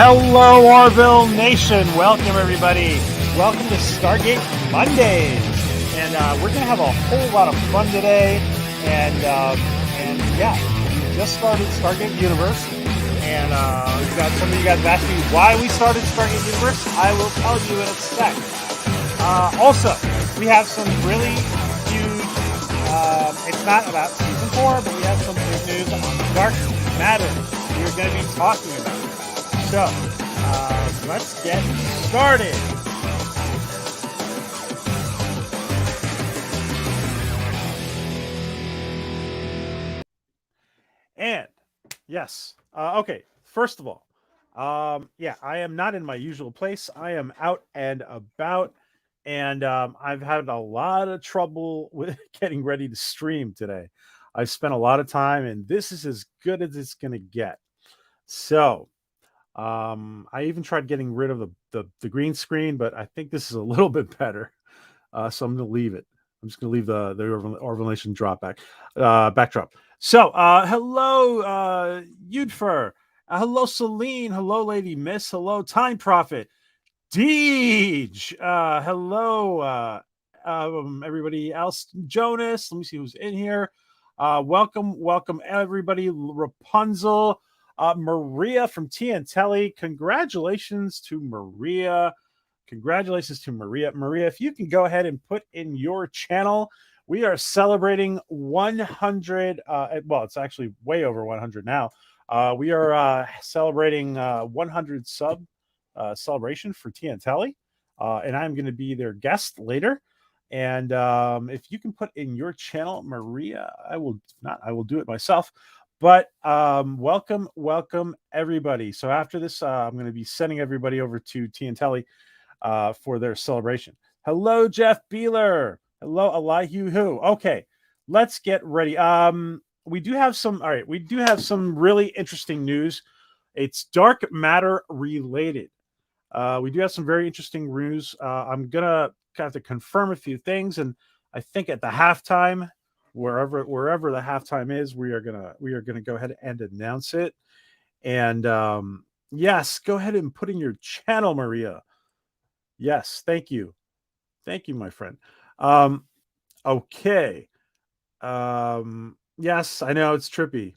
Hello, Orville Nation. Welcome, everybody. Welcome to Stargate Mondays. And we're going to have a whole lot of fun today. And yeah, we just started Stargate Universe. And we've got some of you guys asking me why we started Stargate Universe. I will tell you in a sec. Also, we have some really huge, it's not about Season 4, but we have some big news on Dark Matter we're going to be talking about. So, let's get started. And, yes, okay, first of all, yeah, I am not in my usual place. I am out and about, and I've had a lot of trouble with getting ready to stream today. I've spent a lot of time, and this is as good as it's going to get. So, I even tried getting rid of the green screen, but I think this is a little bit better. So I'm going to leave it. I'm just going to leave the Orville Nation backdrop. So, hello, Yudfer. Hello, Celine. Hello, Lady Miss. Hello, Time Prophet. Deej. Hello, everybody else. Jonas. Let me see who's in here. Welcome, everybody. Rapunzel. Maria from TNTelly. Congratulations to Maria. Maria, if you can go ahead and put in your channel, we are celebrating 100. Well, it's actually way over 100 now. We are celebrating 100 sub celebration for TNTelly, and I'm going to be their guest later. And if you can put in your channel, Maria, I will do it myself. But welcome everybody. So after this, I'm going to be sending everybody over to TNTelly for their celebration. Hello, Jeff Beeler. Hello, Elihu Who. Okay, let's get ready. We do have some really interesting news. It's dark matter related. We do have some very interesting news. I'm gonna have to confirm a few things, and I think at the halftime, wherever the halftime is, we are gonna go ahead and announce it. And yes, go ahead and put in your channel, Maria. Yes, thank you, my friend. Okay. Yes, I know it's trippy.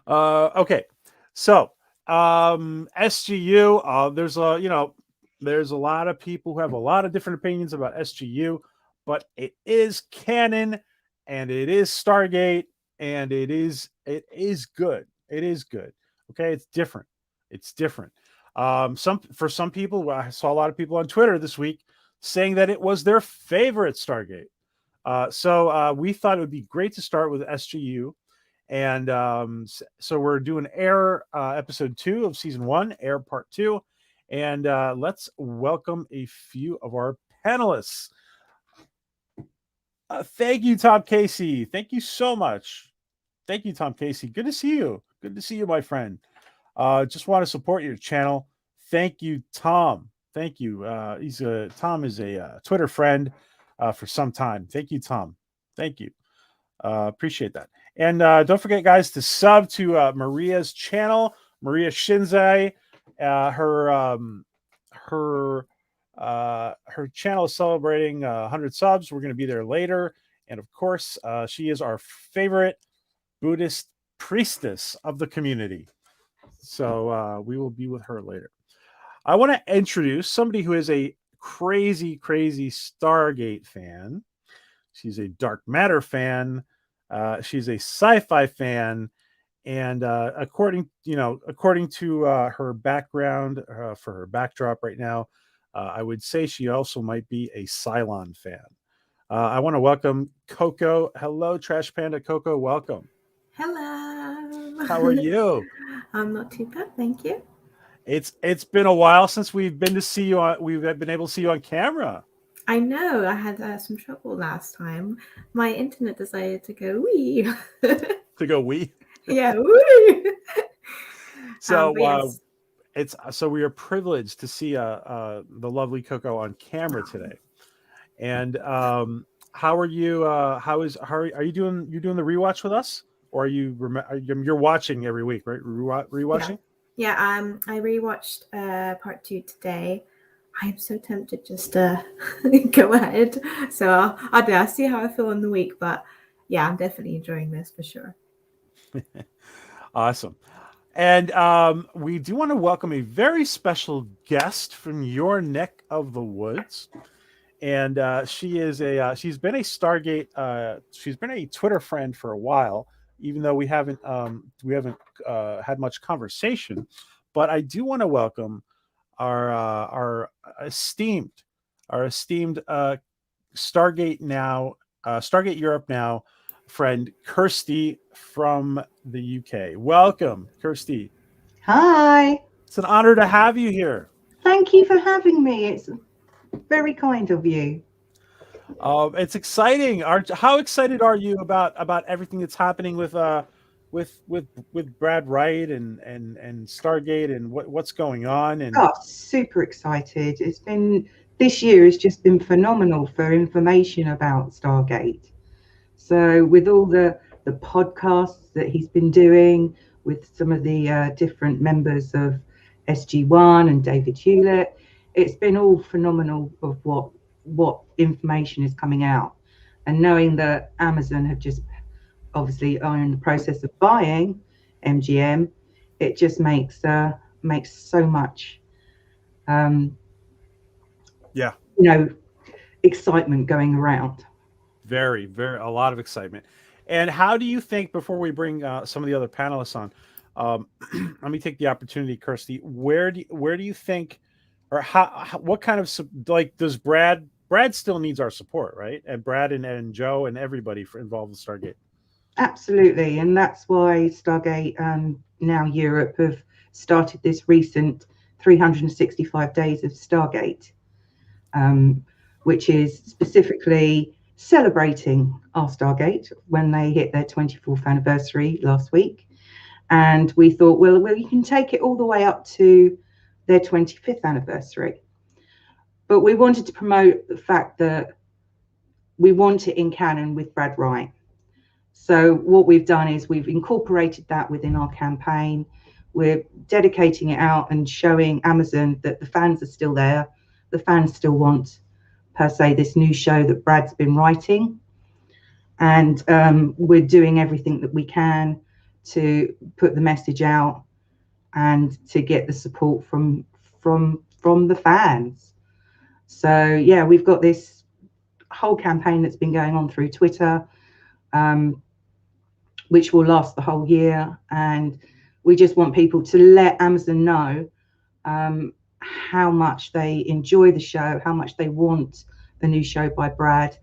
Okay, so SGU. There's a lot of people who have a lot of different opinions about SGU, but it is canon, and it is Stargate, and it is good. It is good. Okay, it's different. For some people, I saw a lot of people on Twitter this week saying that it was their favorite Stargate. So we thought it would be great to start with SGU. And so we're doing Air episode 2 of season 1, Air part 2. And let's welcome a few of our panelists. Thank you, Tom Casey. Thank you so much. Thank you, Tom Casey. Good to see you. My friend. Just want to support your channel. Thank you, Tom. Thank you. Tom is a Twitter friend for some time. Thank you, Tom. Thank you. Appreciate that. And don't forget, guys, to sub to Maria's channel, Maria Shinzai. Her channel is celebrating 100 subs. We're going to be there later. And of course, she is our favorite Buddhist priestess of the community. So we will be with her later. I want to introduce somebody who is a crazy Stargate fan. She's a dark matter fan. She's a sci-fi fan, and according to her background for her backdrop right now, I would say she also might be a Cylon fan. I want to welcome Coco. Hello, Trash Panda Coco. Welcome. Hello. How are you? I'm not too bad, thank you. It's been a while since we've been able to see you on camera. I know I had some trouble last time. My internet decided to go wee. To go wee. Yeah, wee. So yes. so we are privileged to see the lovely Coco on camera today. And how are you? Are you doing? You're doing the rewatch with us? or are you're watching every week, right? Rewatching? Yeah. I rewatched part 2 today. I'm so tempted just to go ahead. So I'll see how I feel in the week. But yeah, I'm definitely enjoying this for sure. Awesome. And we do want to welcome a very special guest from your neck of the woods. And she's been a Stargate, she's been a Twitter friend for a while, even though we haven't had much conversation. But I do want to welcome our esteemed Stargate Europe Now friend Kirsty from the UK. Welcome, Kirsty. Hi. It's an honor to have you here. Thank you for having me. It's very kind of you. It's exciting. How excited are you about everything that's happening with Brad Wright and Stargate and what's going on? And super excited. This year has just been phenomenal for information about Stargate. So with all the podcasts that he's been doing with some of the different members of SG1 and David Hewlett, it's been all phenomenal of what information is coming out. And knowing that Amazon have just obviously are in the process of buying MGM, it just makes so much excitement going around. Very, very, a lot of excitement. And how do you think, before we bring some of the other panelists on, let me take the opportunity, Kirsty. Where do you think, or what kind of, like, does Brad still needs our support, right? And Brad and Joe and everybody involved with Stargate. Absolutely, and that's why Stargate Now Europe have started this recent 365 days of Stargate, which is specifically celebrating our Stargate when they hit their 24th anniversary last week. And we thought, well, you can take it all the way up to their 25th anniversary. But we wanted to promote the fact that we want it in canon with Brad Wright. So what we've done is we've incorporated that within our campaign. We're dedicating it out and showing Amazon that the fans are still there. The fans still want, per se, this new show that Brad's been writing. And we're doing everything that we can to put the message out and to get the support from the fans. So yeah, we've got this whole campaign that's been going on through Twitter, which will last the whole year, and we just want people to let Amazon know how much they enjoy the show, how much they want the new show by Brad,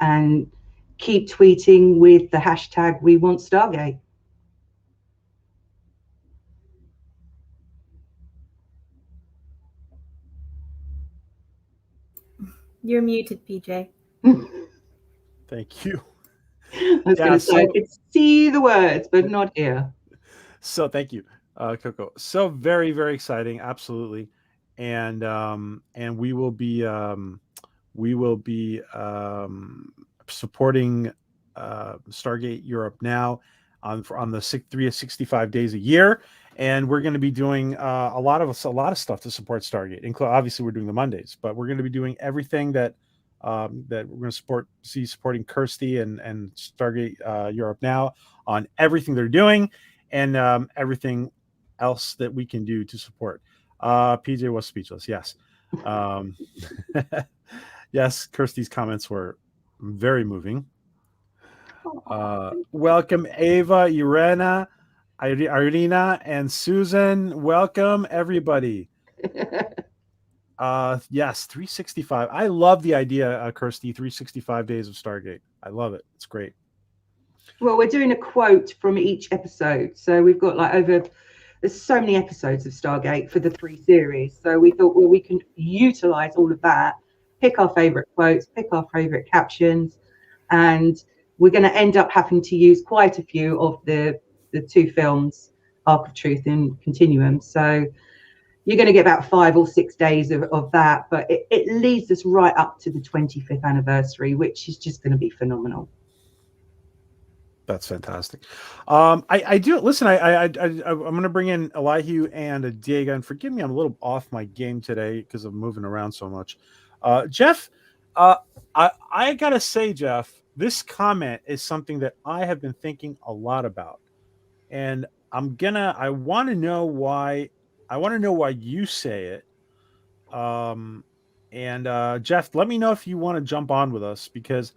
and keep tweeting with the hashtag We Want Stargate. You're muted, PJ. Thank you. I was going to say I could see the words, but not hear. So thank you, Coco. So very, very exciting, absolutely, and we will be supporting Stargate Europe Now on the 365 days a year, and we're going to be doing a lot of stuff to support Stargate. Obviously, we're doing the Mondays, but we're going to be doing everything that we're going to supporting Kirsty and Stargate Europe Now on everything they're doing, and everything else that we can do to support. PJ was speechless. Yes. Yes, Kirsty's comments were very moving. Welcome, Ava, Irena, and Susan. Welcome, everybody. Yes, 365. I love the idea, Kirsty, 365 days of Stargate. I love it. It's great. Well, we're doing a quote from each episode. So we've got there's so many episodes of Stargate for the 3 series. So we thought, well, we can utilize all of that, pick our favorite quotes, pick our favorite captions, and we're going to end up having to use quite a few of the 2 films, Arc of Truth and Continuum. So you're going to get about 5 or 6 days of that, but it leads us right up to the 25th anniversary, which is just going to be phenomenal. That's fantastic. I do listen. I'm going to bring in Elihu and Diego, and forgive me, I'm a little off my game today because I'm moving around so much. Jeff, I gotta say, Jeff, this comment is something that I have been thinking a lot about, and I want to know why. I want to know why you say it. And Jeff, let me know if you want to jump on with us because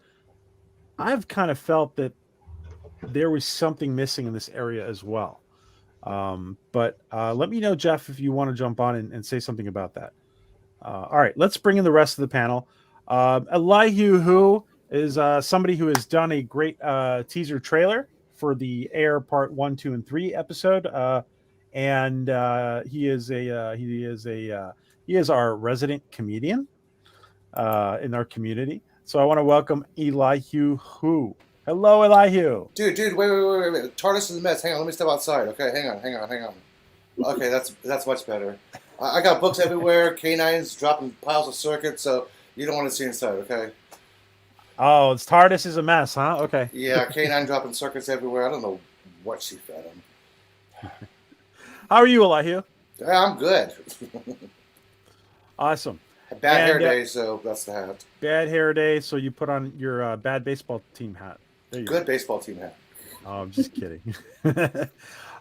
I've kind of felt that there was something missing in this area as well. But let me know, Jeff, if you want to jump on and say something about that. All right, let's bring in the rest of the panel. Elihu, who is somebody who has done a great teaser trailer for the Air Part 1, 2, and 3 episode, and he is our resident comedian in our community. So I want to welcome Elihu. Who? Hello, Elihu. Dude, wait. TARDIS is a mess. Hang on, let me step outside. Okay, hang on. Okay, that's much better. I got books everywhere, canines dropping piles of circuits, so you don't want to see inside, okay? Oh, it's TARDIS is a mess, huh? Okay. Yeah, canine dropping circuits everywhere. I don't know what she fed him. How are you, Elihu? Yeah, I'm good. Awesome. Bad hair day, so that's the hat. Bad hair day, so you put on your bad baseball team hat. There you Good go. baseball team hat. Oh, I'm just kidding.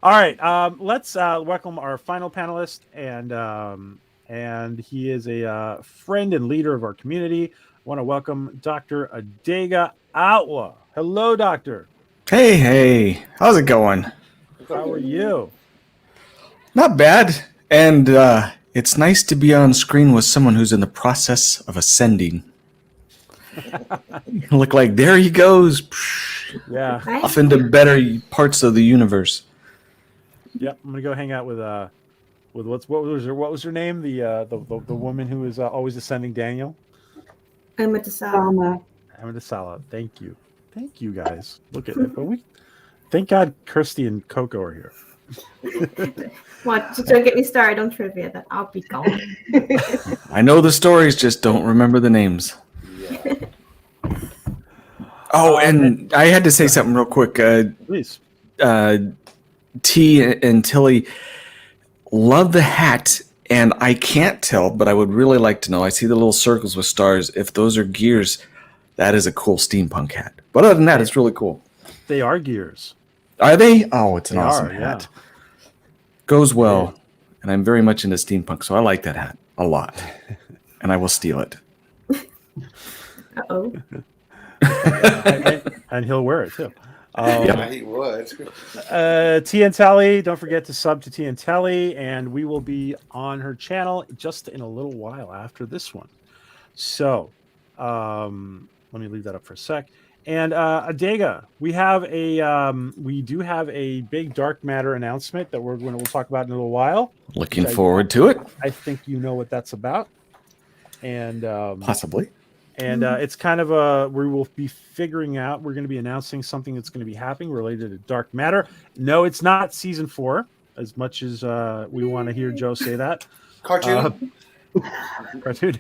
All right, let's welcome our final panelist, and he is a friend and leader of our community. I want to welcome Dr. Adega Outlaw. Hello, Doctor. Hey, how's it going? How are you? Not bad, and it's nice to be on screen with someone who's in the process of ascending. Look like there he goes. Yeah. Off into better parts of the universe. Yep, I'm gonna go hang out with what was her name? The woman who is always ascending Daniel. Amatisala. Amatisala. Thank you guys. Look at it. But thank God Kirsty and Coco are here. What? Don't get me started on trivia. That I'll be gone. I know the stories, just don't remember the names. Yeah. Oh, and I had to say something real quick. Please. T and Tilly love the hat, and I can't tell, but I would really like to know. I see the little circles with stars. If those are gears, that is a cool steampunk hat. But other than that, it's really cool. They are gears. Are they? Oh, it's an awesome yeah. hat. Goes well, and I'm very much into steampunk, so I like that hat a lot, and I will steal it. Uh-oh. and he'll wear it too. Yeah, he would. T and Telly, don't forget to sub to T and Telly, and we will be on her channel just in a little while after this one. So, let me leave that up for a sec. And Adega, we do have a big dark matter announcement that we'll talk about in a little while. Looking forward to it. I think you know what that's about, and Possibly. And it's kind of we will be figuring out, we're going to be announcing something that's going to be happening related to dark matter. No, it's not season 4, as much as we want to hear Joe say that. Cartoon? Cartoon?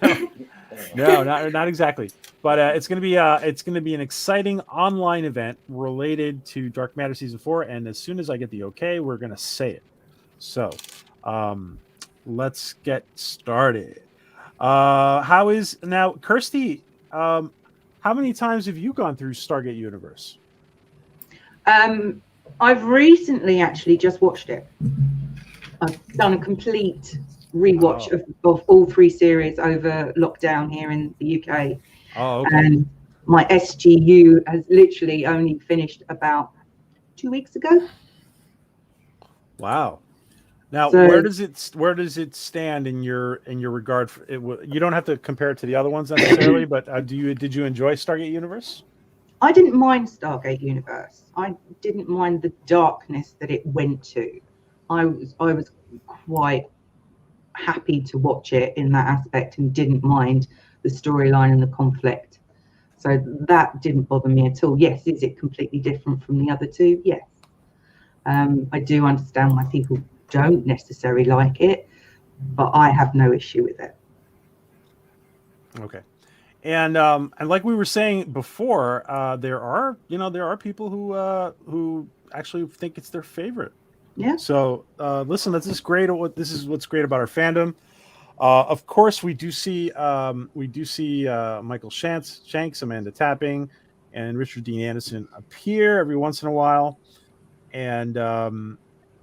No, not exactly. But it's going to be an exciting online event related to dark matter season 4. And as soon as I get the okay, we're going to say it. So let's get started. How is now, Kirsty? How many times have you gone through Stargate Universe? I've recently actually just watched it. I've done a complete rewatch of all 3 series over lockdown here in the UK. Oh, okay. And my SGU has literally only finished about 2 weeks ago. Wow. Now, So, where does it stand in your regard for it? You don't have to compare it to the other ones necessarily, but did you enjoy Stargate Universe? I didn't mind Stargate Universe. I didn't mind the darkness that it went to. I was quite happy to watch it in that aspect and didn't mind the storyline and the conflict. So that didn't bother me at all. Yes, is it completely different from the other 2? Yes. I do understand why people don't necessarily like it, but I have no issue with it. Okay. And like we were saying before, there are people who actually think it's their favorite. Yeah. So listen, this is great. This is what's great about our fandom. Of course, we do see Michael Shanks, Amanda Tapping, and Richard Dean Anderson appear every once in a while, and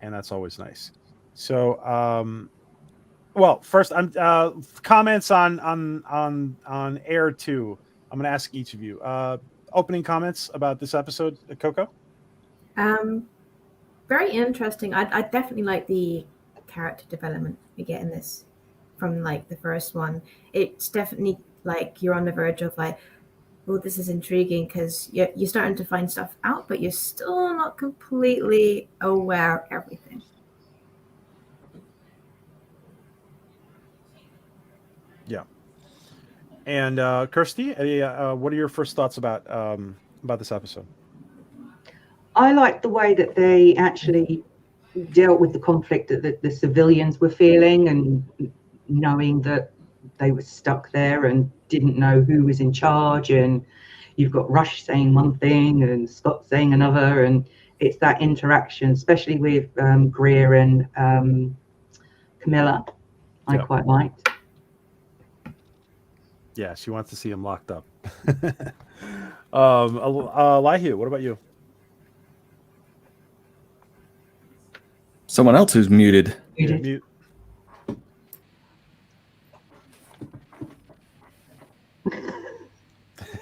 that's always nice. So, well, first, I'm comments on Air 2. I'm going to ask each of you. Opening comments about this episode, Coco. Very interesting. I definitely like the character development we get in this from like the first one. It's definitely like you're on the verge of like, oh, this is intriguing because you're starting to find stuff out, but you're still not completely aware of everything. Yeah. And Kirsty, what are your first thoughts about this episode? I like the way that they actually dealt with the conflict that the civilians were feeling, and knowing that they were stuck there and didn't know who was in charge. And you've got Rush saying one thing and Scott saying another, and it's that interaction, especially with Greer and Camilla, I quite liked. Yeah, she wants to see him locked up. Elihu, what about you? Someone else who's muted. Yeah, mute.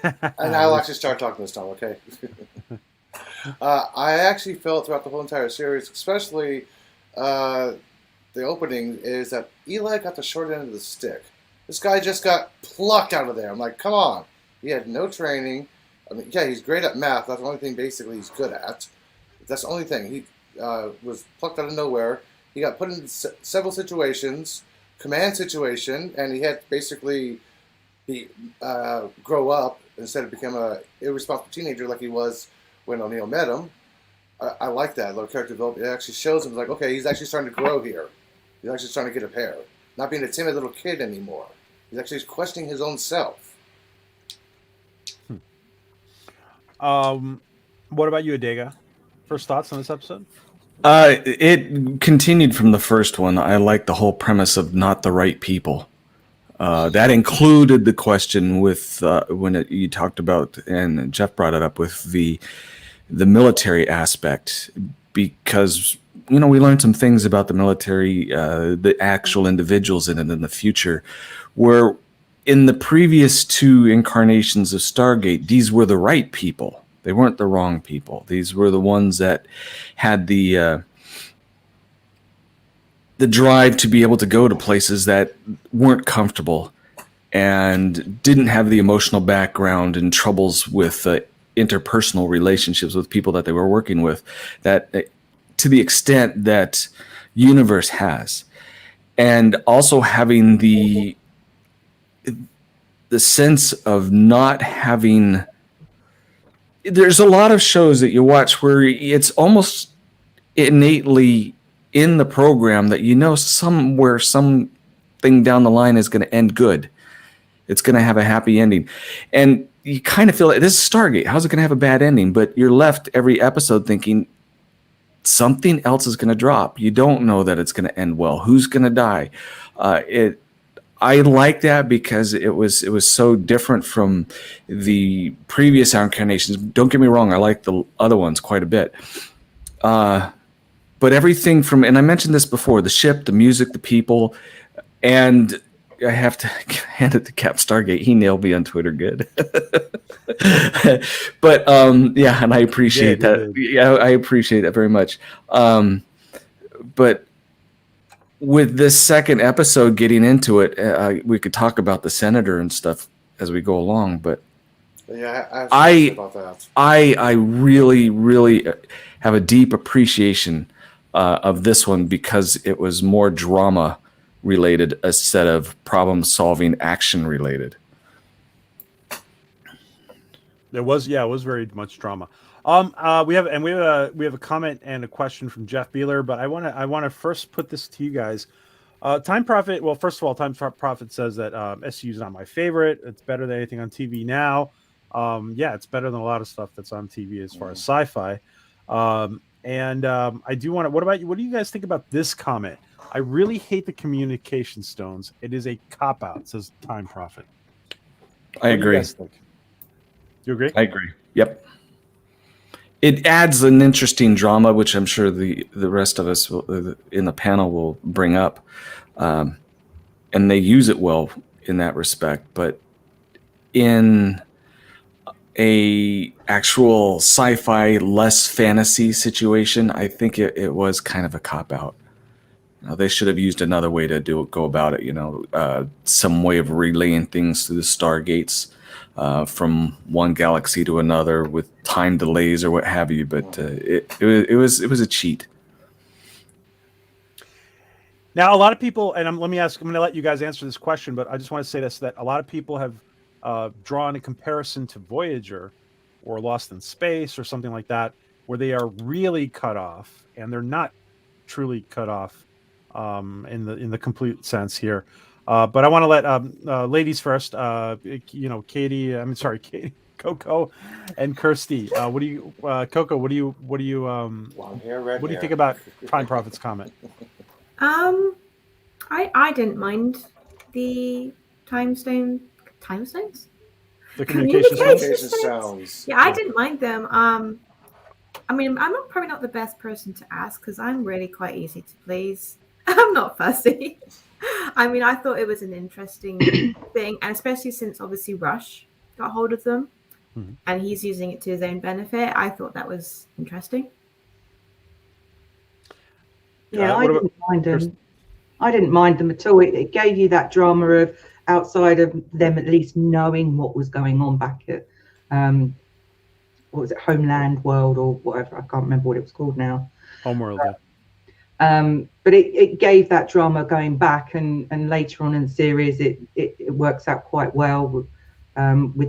And I'll actually start talking this time, okay? I actually felt throughout the whole entire series, especially the opening, is that Eli got the short end of the stick. This guy just got plucked out of there. I'm like, come on. He had no training. I mean, yeah, he's great at math. That's the only thing basically he's good at. That's the only thing. He was plucked out of nowhere. He got put in several situations, command situation, and he had to basically grow up instead of become a irresponsible teenager like he was when O'Neill met him. I like that little character development. It actually shows him like, okay, he's actually starting to grow here. He's actually starting to get a pair. Not being a timid little kid anymore. He's actually questioning his own self. What about you, Adega? First thoughts on this episode? It continued from the first one. I like the whole premise of not the right people. That included the question with when you talked about, and Jeff brought it up, with the military aspect, because we learned some things about the military, the actual individuals in it in the future, where in the previous two incarnations of Stargate, these were the right people. They weren't the wrong people. These were the ones that had the drive to be able to go to places that weren't comfortable and didn't have the emotional background and troubles with interpersonal relationships with people that they were working with, that to the extent that Universe has. And also having the sense of not having... There's a lot of shows that you watch where it's almost innately in the program that somewhere, something down the line is going to end good. It's going to have a happy ending. And you kind of feel like this is Stargate. How's it going to have a bad ending? But you're left every episode thinking something else is going to drop. You don't know that it's going to end well. Who's going to die? I like that because it was so different from the previous incarnations. Don't get me wrong, I like the other ones quite a bit. But everything from, and I mentioned this before, the ship, the music, the people, and I have to hand it to Cap Stargate. He nailed me on Twitter good. But yeah, and I appreciate that. Yeah, I appreciate that very much. But with this second episode getting into it, we could talk about the senator and stuff as we go along. But yeah, I really, really have a deep appreciation of this one because it was more drama related instead of problem solving action related. It was very much drama. We have a comment and a question from Jeff Beeler, but I want to first put this to you guys. Time Prophet. Well, first of all, Time Prophet says that SGU is not my favorite. It's better than anything on TV now. Yeah, it's better than a lot of stuff that's on TV as far as sci-fi. I do want to. What about you? What do you guys think about this comment? I really hate the communication stones. It is a cop out, says Time Prophet. I What do you agree. guys think? You agree? I agree. Yep. It adds an interesting drama, which I'm sure the rest of us in the panel will bring up, and they use it well in that respect. But in a actual sci-fi, less fantasy situation, I think it was kind of a cop out. They should have used another way to go about it. Some way of relaying things through the Stargates. From one galaxy to another with time delays or what have you, but it was a cheat. Now, a lot of people, and I'm going to let you guys answer this question, but I just want to say this: that a lot of people have drawn a comparison to Voyager or Lost in Space or something like that, where they are really cut off, and they're not truly cut off in the complete sense here. But I want to let ladies first. Katie. I'm sorry, Katie, Coco, and Kirsty. What do you, Coco? What do you Long hair, red what do you hair. think about Time Prophet's comment? I didn't mind the timestones. The communication stones? Communication sounds. Yeah, I didn't mind them. I mean, I'm probably not the best person to ask because I'm really quite easy to please. I'm not fussy. I mean, I thought it was an interesting thing, and especially since obviously Rush got hold of them, and he's using it to his own benefit. I thought that was interesting. Yeah, I didn't mind them. I didn't mind them at all. It gave you that drama of outside of them at least knowing what was going on back at what was it, Homeland World or whatever. I can't remember what it was called now. Homeworld. But it gave that drama going back, and later on in the series, it works out quite well with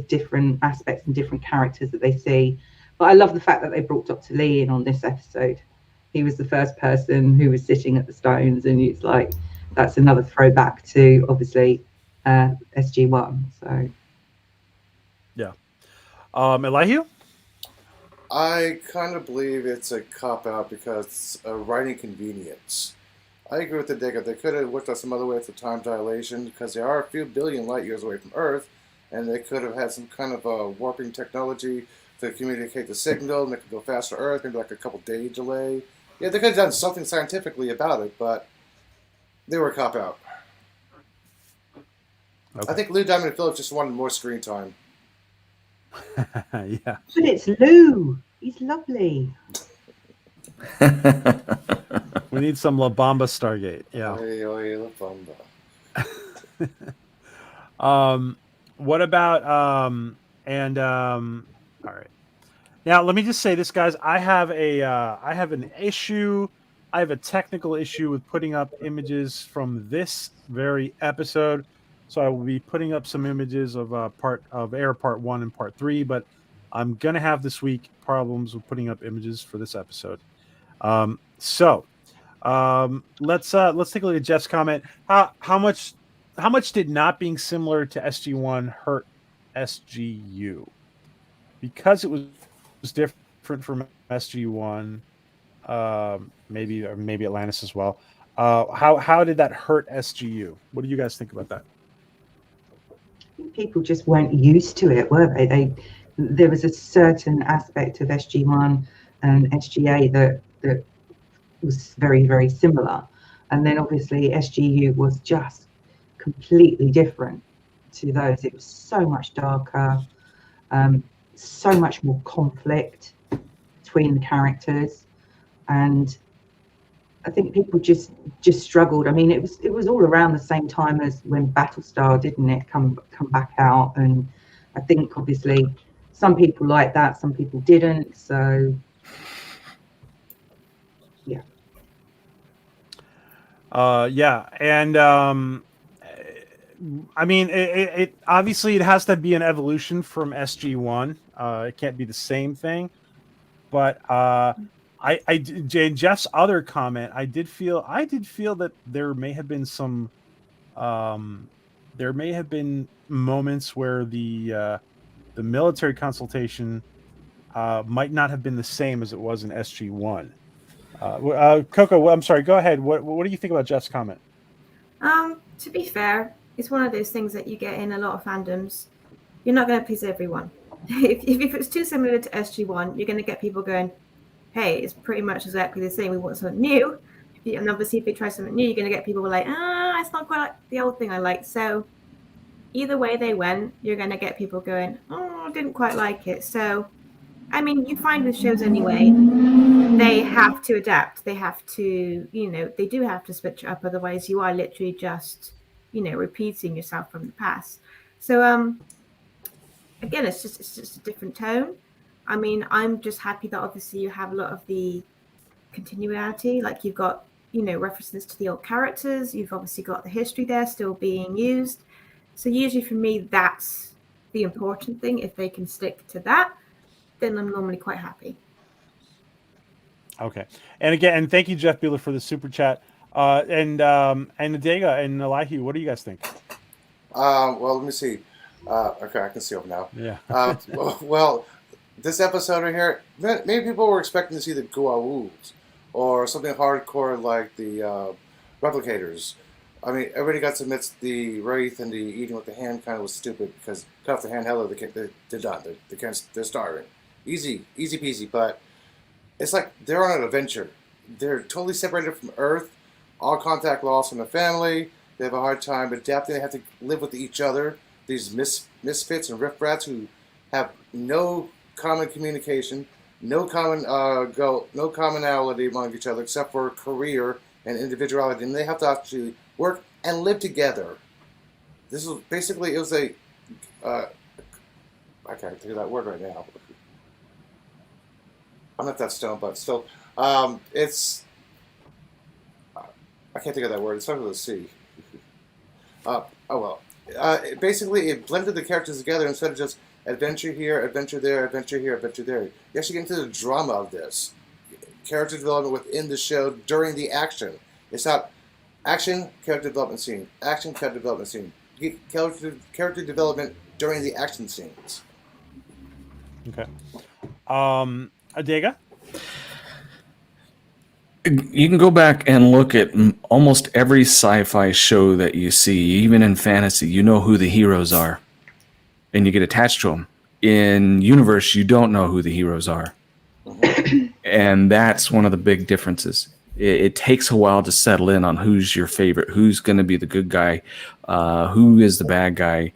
different aspects and different characters that they see. But I love the fact that they brought Dr. Lee in on this episode. He was the first person who was sitting at the stones, and it's like that's another throwback to obviously SG1. So yeah, Elihu. I kind of believe it's a cop out because it's a writing convenience. I agree with the digger. They could have worked out some other way for time dilation because they are a few billion light years away from Earth, and they could have had some kind of warping technology to communicate the signal, and they could go faster Earth, maybe like a couple day delay. Yeah, they could have done something scientifically about it, but they were a cop out. Okay. I think Lou Diamond Phillips just wanted more screen time. Yeah. But it's Lou. He's lovely. We need some La Bamba Stargate. Yeah. Oy, La Bamba. What about all right. Now let me just say this, guys. I have an issue. I have a technical issue with putting up images from this very episode. So I will be putting up some images of part 1 and part 3, but I'm gonna have this week problems with putting up images for this episode. Let's take a look at Jeff's comment. How much did not being similar to SG1 hurt SGU? Because it was different from SG1, maybe Atlantis as well. How did that hurt SGU? What do you guys think about that? People just weren't used to it, were they? There was a certain aspect of SG1 and SGA that was very, very similar, and then obviously SGU was just completely different to those. It was so much darker, so much more conflict between the characters, and I think people just struggled. I mean, it was all around the same time as when Battlestar, didn't it, come back out? And I think obviously some people liked that, some people didn't. So yeah. And I mean, it obviously it has to be an evolution from SG1. It can't be the same thing, but Jeff's other comment, I did feel that there may have been some, there may have been moments where the military consultation might not have been the same as it was in SG1. Coco, I'm sorry. Go ahead. What do you think about Jeff's comment? To be fair, it's one of those things that you get in a lot of fandoms. You're not going to please everyone. if it's too similar to SG1, you're going to get people going, hey, it's pretty much exactly the same. We want something new. And obviously, if they try something new, you're going to get people who are like, it's not quite like the old thing I liked. So either way they went, you're going to get people going, I didn't quite like it. So, I mean, you find with shows anyway, they have to adapt. They have to, they do have to switch it up. Otherwise, you are literally just, repeating yourself from the past. So, again, it's just a different tone. I mean, I'm just happy that obviously you have a lot of the continuity. Like you've got, references to the old characters. You've obviously got the history there still being used. So usually for me, that's the important thing. If they can stick to that, then I'm normally quite happy. Okay. And again, thank you, Jeff Bueller, for the super chat. And Adega and Elihu, what do you guys think? Well, let me see. Okay, I can see them now. Yeah. Well, this episode right here, many people were expecting to see the Guawoos or something hardcore like the Replicators. I mean, everybody got to admit the Wraith and the eating with the hand kind of was stupid because cut off the hand, hello, they're done. They're starving. Easy peasy, but it's like they're on an adventure. They're totally separated from Earth, all contact lost from the family. They have a hard time adapting. They have to live with each other. These misfits and riffrats who have no common communication, no commonality among each other except for career and individuality, and they have to actually work and live together. This was basically, it was a I can't think of that word right now. I'm not that stoned, but still, it's I can't think of that word. It starts with a C. Oh well. Basically, it blended the characters together instead of just adventure here, adventure there, adventure here, adventure there. You actually get into the drama of this. Character development within the show during the action. It's not action, character development scene. Action, character development scene. Character development during the action scenes. Okay. Adega? You can go back and look at almost every sci-fi show that you see, even in fantasy. You know who the heroes are, and you get attached to them. In universe, you don't know who the heroes are, and that's one of the big differences. It takes a while to settle in on who's your favorite, who's going to be the good guy, who is the bad guy,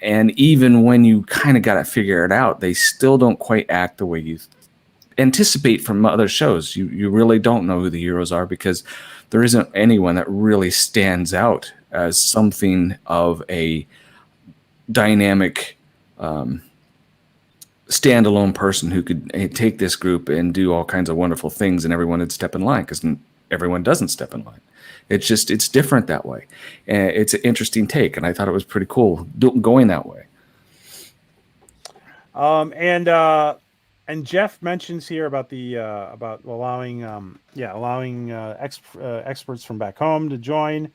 and even when you kind of got to figure it out, they still don't quite act the way you anticipate from other shows. You really don't know who the heroes are because there isn't anyone that really stands out as something of a dynamic standalone person who could take this group and do all kinds of wonderful things and everyone would step in line, because everyone doesn't step in line. It's different that way. And it's an interesting take, and I thought it was pretty cool going that way. And Jeff mentions here about the about allowing experts from back home to join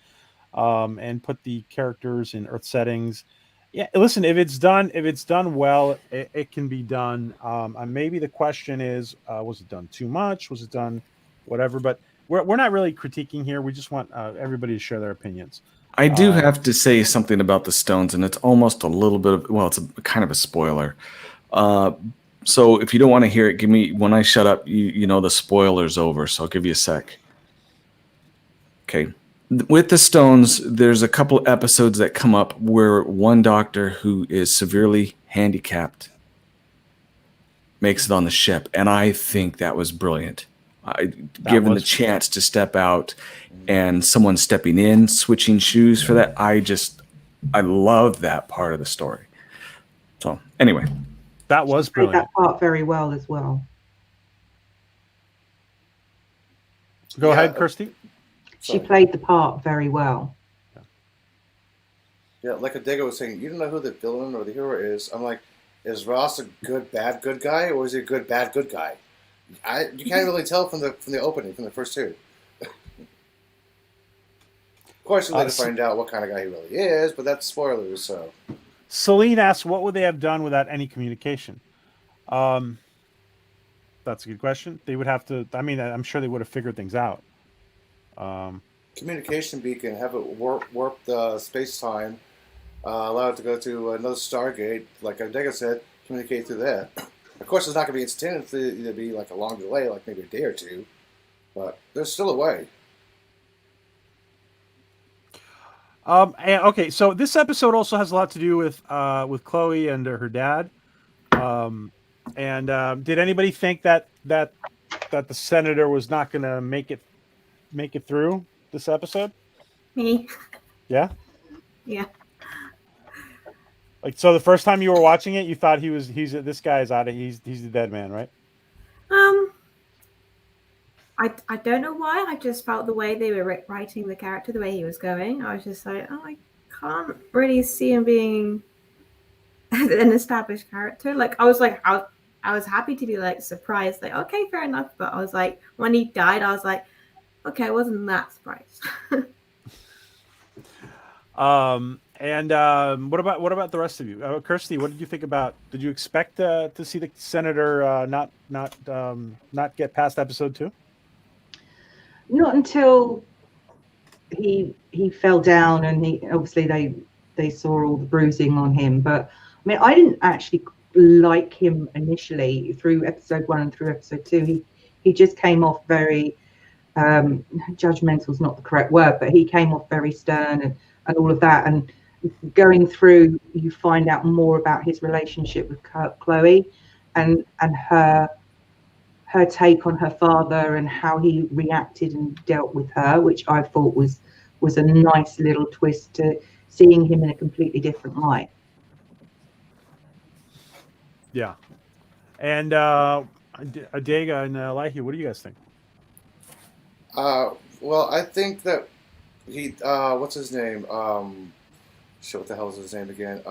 and put the characters in Earth settings. Yeah, listen, if it's done well, it can be done. Maybe the question is, was it done too much? Was it done whatever? But we're not really critiquing here. We just want everybody to share their opinions. I do have to say something about the Stones, and it's almost a little bit of, well, it's kind of a spoiler. So if you don't want to hear it, give me, when I shut up, you know the spoiler's over, so I'll give you a sec. Okay. With the Stones, there's a couple episodes that come up where one doctor who is severely handicapped makes it on the ship, and I think that was brilliant. Given the chance to step out and someone stepping in, switching shoes for that, I love that part of the story. So anyway. That was brilliant. That part very well as well. Go ahead, Kirsty. She played the part very well. Yeah, like Adega was saying, you don't know who the villain or the hero is. I'm like, is Ross a good guy, or is he a good, bad, good guy? You can't really tell from the opening, from the first two. Of course, you later find out what kind of guy he really is, but that's spoilers. So, Celine asks, "What would they have done without any communication?" That's a good question. They would have to. I mean, I'm sure they would have figured things out. communication beacon, have it warp the space time, allow it to go to another Stargate, like Adega said, communicate through that. Of course, it's not going to be instantaneous. It'll be like a long delay, like maybe a day or two, but there's still a way. Okay, so this episode also has a lot to do with Chloe and her dad. Did anybody think that the senator was not going to make it through this episode? Me. Yeah. Yeah. Like, so the first time you were watching it, you thought this guy's out of he's the dead man, right? I don't know why. I just felt the way they were writing the character, the way he was going. I was just like, oh, I can't really see him being an established character. Like, I was happy to be like surprised, like, okay, fair enough. But I was like, when he died, I was like, okay, I wasn't that surprised. What about the rest of you? Kirsty, what did you think about? Did you expect to see the senator not get past episode 2? Not until he fell down, and he obviously they saw all the bruising on him. But I mean, I didn't actually like him initially through episode 1 and through episode 2. He just came off very judgmental is not the correct word, but he came off very stern and all of that. And going through, you find out more about his relationship with Chloe and her take on her father and how he reacted and dealt with her, which I thought was a nice little twist to seeing him in a completely different light. Yeah. And Adega and Lahey, what do you guys think? Well, I think that he, what's his name? Shit, what the hell is his name again?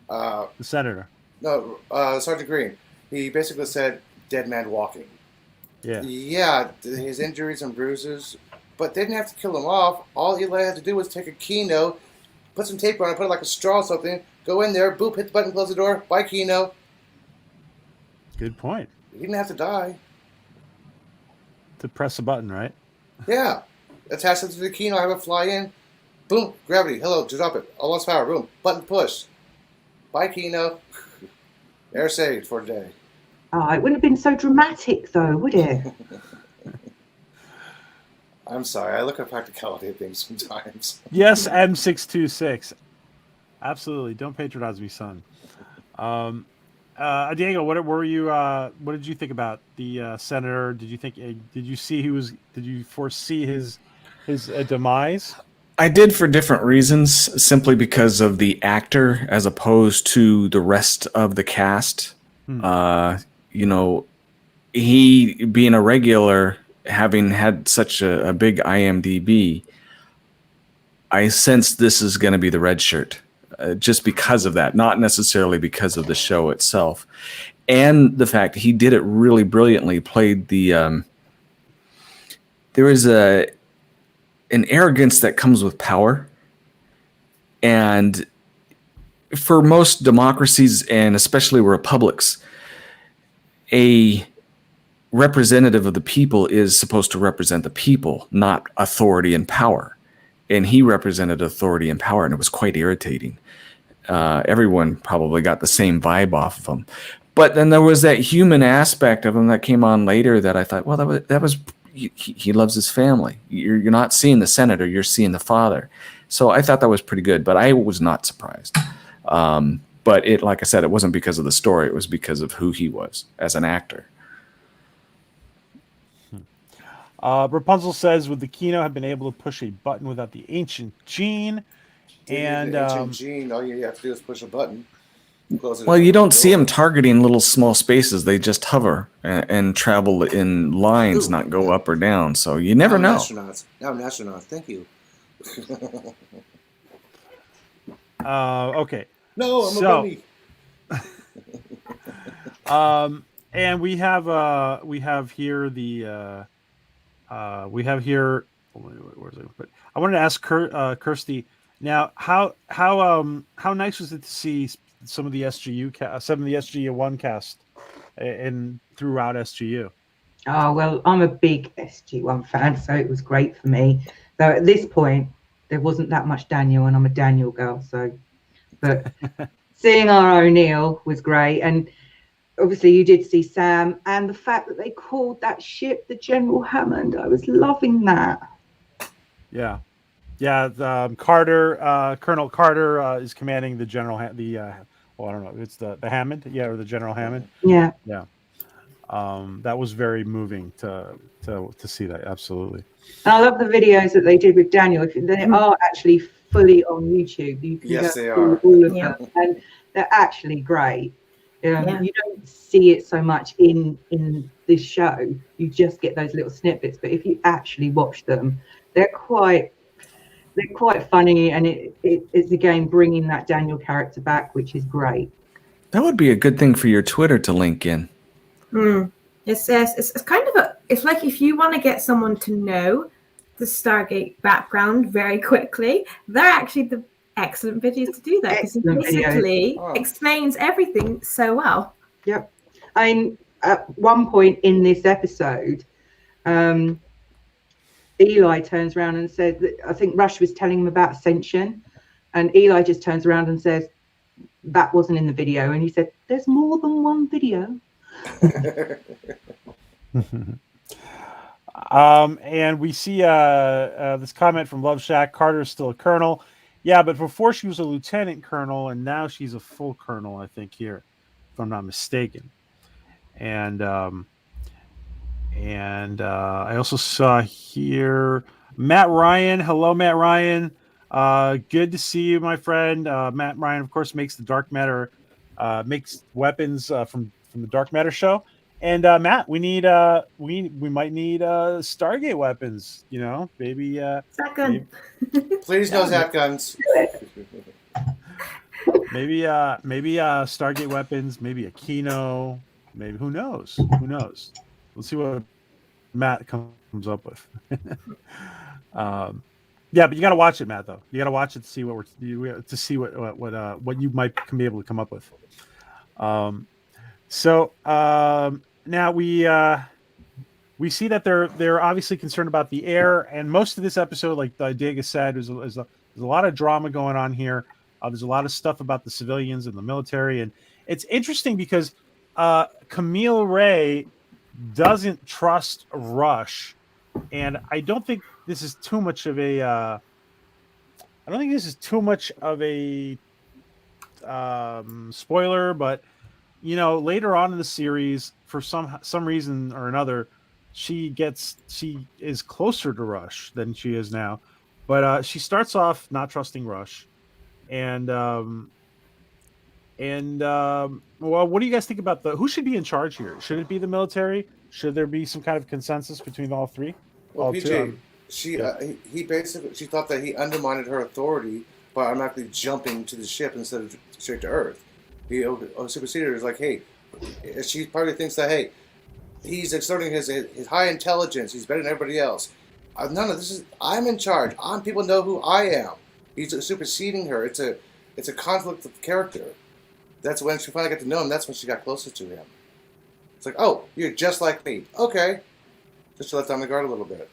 The senator. No, Sergeant Green. He basically said, "Dead man walking." Yeah. Yeah, his injuries and bruises, but they didn't have to kill him off. All Eli had to do was take a Kino, put some tape on it, put it like a straw or something, go in there, boop, hit the button, close the door, bye Kino. Good point. He didn't have to die. To press a button, right? Yeah. Attach it to the Kino, have it fly in, boom, gravity, hello, drop it, all lost power, boom, button push. Bye Kino. Air saved for a day. Oh, it wouldn't have been so dramatic though, would it? I'm sorry, I look at practicality of things sometimes. Yes, M626. Absolutely. Don't patronize me, son. Diego, what were you? What did you think about the senator? Did you think? Did you see Did you foresee his demise? I did for different reasons, simply because of the actor as opposed to the rest of the cast. You know, he being a regular, having had such a big IMDb, I sense this is going to be the red shirt, just because of that, not necessarily because of the show itself. And the fact he did it really brilliantly, played the... there is an arrogance that comes with power. And for most democracies, and especially republics, a representative of the people is supposed to represent the people, not authority and power. And he represented authority and power, and it was quite irritating. Everyone probably got the same vibe off of him. But then there was that human aspect of him that came on later that I thought, well, that was he loves his family. You're not seeing the senator, you're seeing the father. So I thought that was pretty good, but I was not surprised. But it, like I said, it wasn't because of the story. It was because of who he was as an actor. Rapunzel says, would the Kino have been able to push a button without the ancient gene? And the ancient gene, all you have to do is push a button. Well, you don't see them targeting little small spaces. They just hover and travel in lines, not go up or down. So you never know. Astronauts. I'm an astronaut. Thank you. Okay. No, I'm a bunny. And we have here the we have here. Where's it? But I wanted to ask Kirsty now how nice was it to see some of the SGU1 cast and throughout SGU. Oh, well, I'm a big SG1 fan, so it was great for me. Though at this point, there wasn't that much Daniel, and I'm a Daniel girl. So, but seeing our O'Neill was great. And obviously, you did see Sam, and the fact that they called that ship the General Hammond. I was loving that. Yeah. Yeah. Carter, Colonel Carter is commanding the General, well, I don't know. It's the Hammond. Yeah. Or the General Hammond. Yeah. Yeah. That was very moving to see that. Absolutely. And I love the videos that they did with Daniel. They are actually fully on YouTube. You can Yes, go they through are. all of Yeah. them, and they're actually great. Yeah. You don't see it so much in this show. You just get those little snippets. But if you actually watch them, they're quite funny, and it's again bringing that Daniel character back, which is great. That would be a good thing for your Twitter to link in. It's kind of it's like if you want to get someone to know the Stargate background very quickly, they're actually the excellent videos to do that, because it Excellent basically videos. Oh. explains everything so well. Yep. I mean, at one point in this episode, Eli turns around and says, I think Rush was telling him about Ascension, and Eli just turns around and says, that wasn't in the video. And he said, there's more than one video. And we see this comment from Love Shack. Carter's still a colonel. Yeah, but before she was a lieutenant colonel, and now she's a full colonel, I think, here, if I'm not mistaken. And I also saw here Matt Ryan. Hello, Matt Ryan. Good to see you, my friend. Matt Ryan, of course, makes the dark matter, makes weapons from the dark matter show. And Matt, we need we might need Stargate weapons. You know, maybe. Shotgun. Please no Zap guns. Maybe Stargate weapons. Maybe a Kino. Maybe who knows? Who knows? Let's see what Matt comes up with. Yeah, but you got to watch it, Matt. Though you got to watch it to see what what you might be able to come up with. Now we see that they're obviously concerned about the air, and most of this episode, like Diego said, is a lot of drama going on here. There's a lot of stuff about the civilians and the military, and it's interesting because Camille Ray doesn't trust Rush, and I don't think this is too much of a spoiler, but you know, later on in the series, for some reason or another, she is closer to Rush than she is now, but she starts off not trusting Rush, and well, what do you guys think about who should be in charge here? Should it be the military? Should there be some kind of consensus between all three? Well, all PJ, two? she thought that he undermined her authority by automatically jumping to the ship instead of straight to Earth. He superseded her. Is like, hey, she probably thinks that, hey, he's exerting his high intelligence. He's better than everybody else. None of this is. I'm in charge. People know who I am. He's superseding her. It's a conflict of character. That's when she finally got to know him. That's when she got closer to him. It's like, oh, you're just like me. Okay, just to let down the guard a little bit.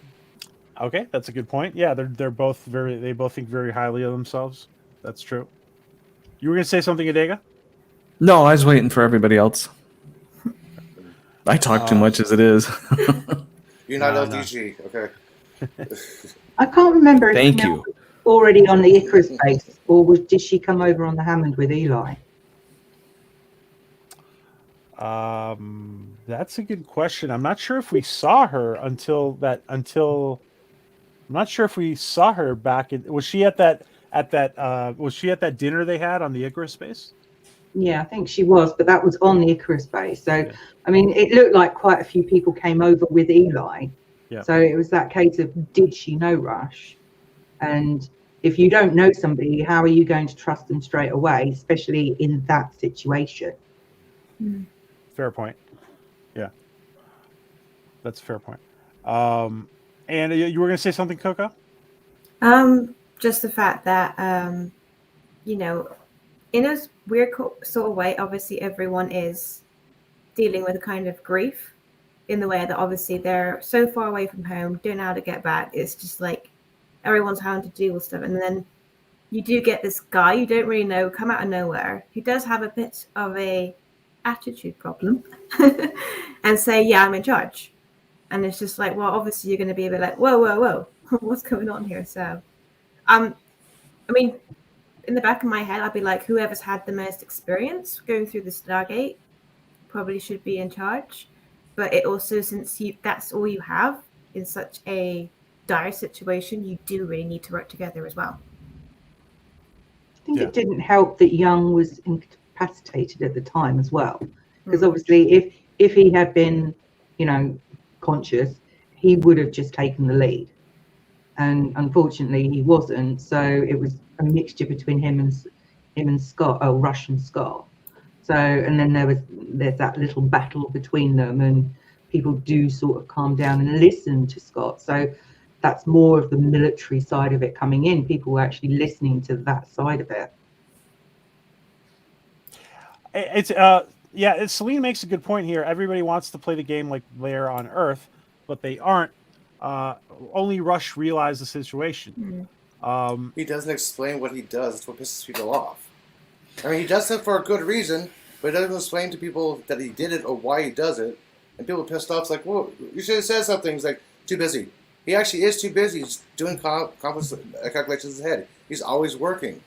Okay, that's a good point. Yeah, they're both they both think very highly of themselves. That's true. You were gonna say something, Adega? No, I was waiting for everybody else. I talk too much as it is. You're not No, LDG, okay? I can't remember if Thank Mel you. was already on the Icarus base, or did she come over on the Hammond with Eli? That's a good question. I'm not sure if we saw her until I'm not sure if we saw her back in. Was she at that dinner they had on the Icarus base? Yeah, I think she was, but that was on the Icarus base. So, Yeah. I mean, it looked like quite a few people came over with Eli. Yeah. So it was that case of, did she know Rush? And if you don't know somebody, how are you going to trust them straight away, especially in that situation? Fair point. That's a fair point. And you were going to say something, Coco? Just the fact that you know, in a weird sort of way, obviously everyone is dealing with a kind of grief in the way that obviously they're so far away from home, don't know how to get back. It's just like everyone's having to deal with stuff, and then you do get this guy you don't really know come out of nowhere who does have a bit of a attitude problem and say, yeah, I'm in charge. And it's just like, well, obviously you're going to be a bit like, whoa, what's going on here? So I mean, in the back of my head, I'd be like, whoever's had the most experience going through the Stargate probably should be in charge. But it also, since that's all you have in such a dire situation, you do really need to work together as well. I think it didn't help that Young was incapacitated at the time as well, because obviously if he had been, you know, conscious, he would have just taken the lead, and unfortunately he wasn't. So it was a mixture between him and Scott, Rush and Scott. So, and then there's that little battle between them, and people do sort of calm down and listen to Scott. So that's more of the military side of it coming in. People were actually listening to that side of it. It's Celine makes a good point here. Everybody wants to play the game like they're on Earth, but they aren't. Only Rush realized the situation. He doesn't explain what he does. That's what pisses people off. I mean, he does it for a good reason, but he doesn't explain to people that he did it or why he does it. And people are pissed off. It's like, well, you should have said something. He's like, too busy. He actually is too busy. He's doing calculations in his head. He's always working.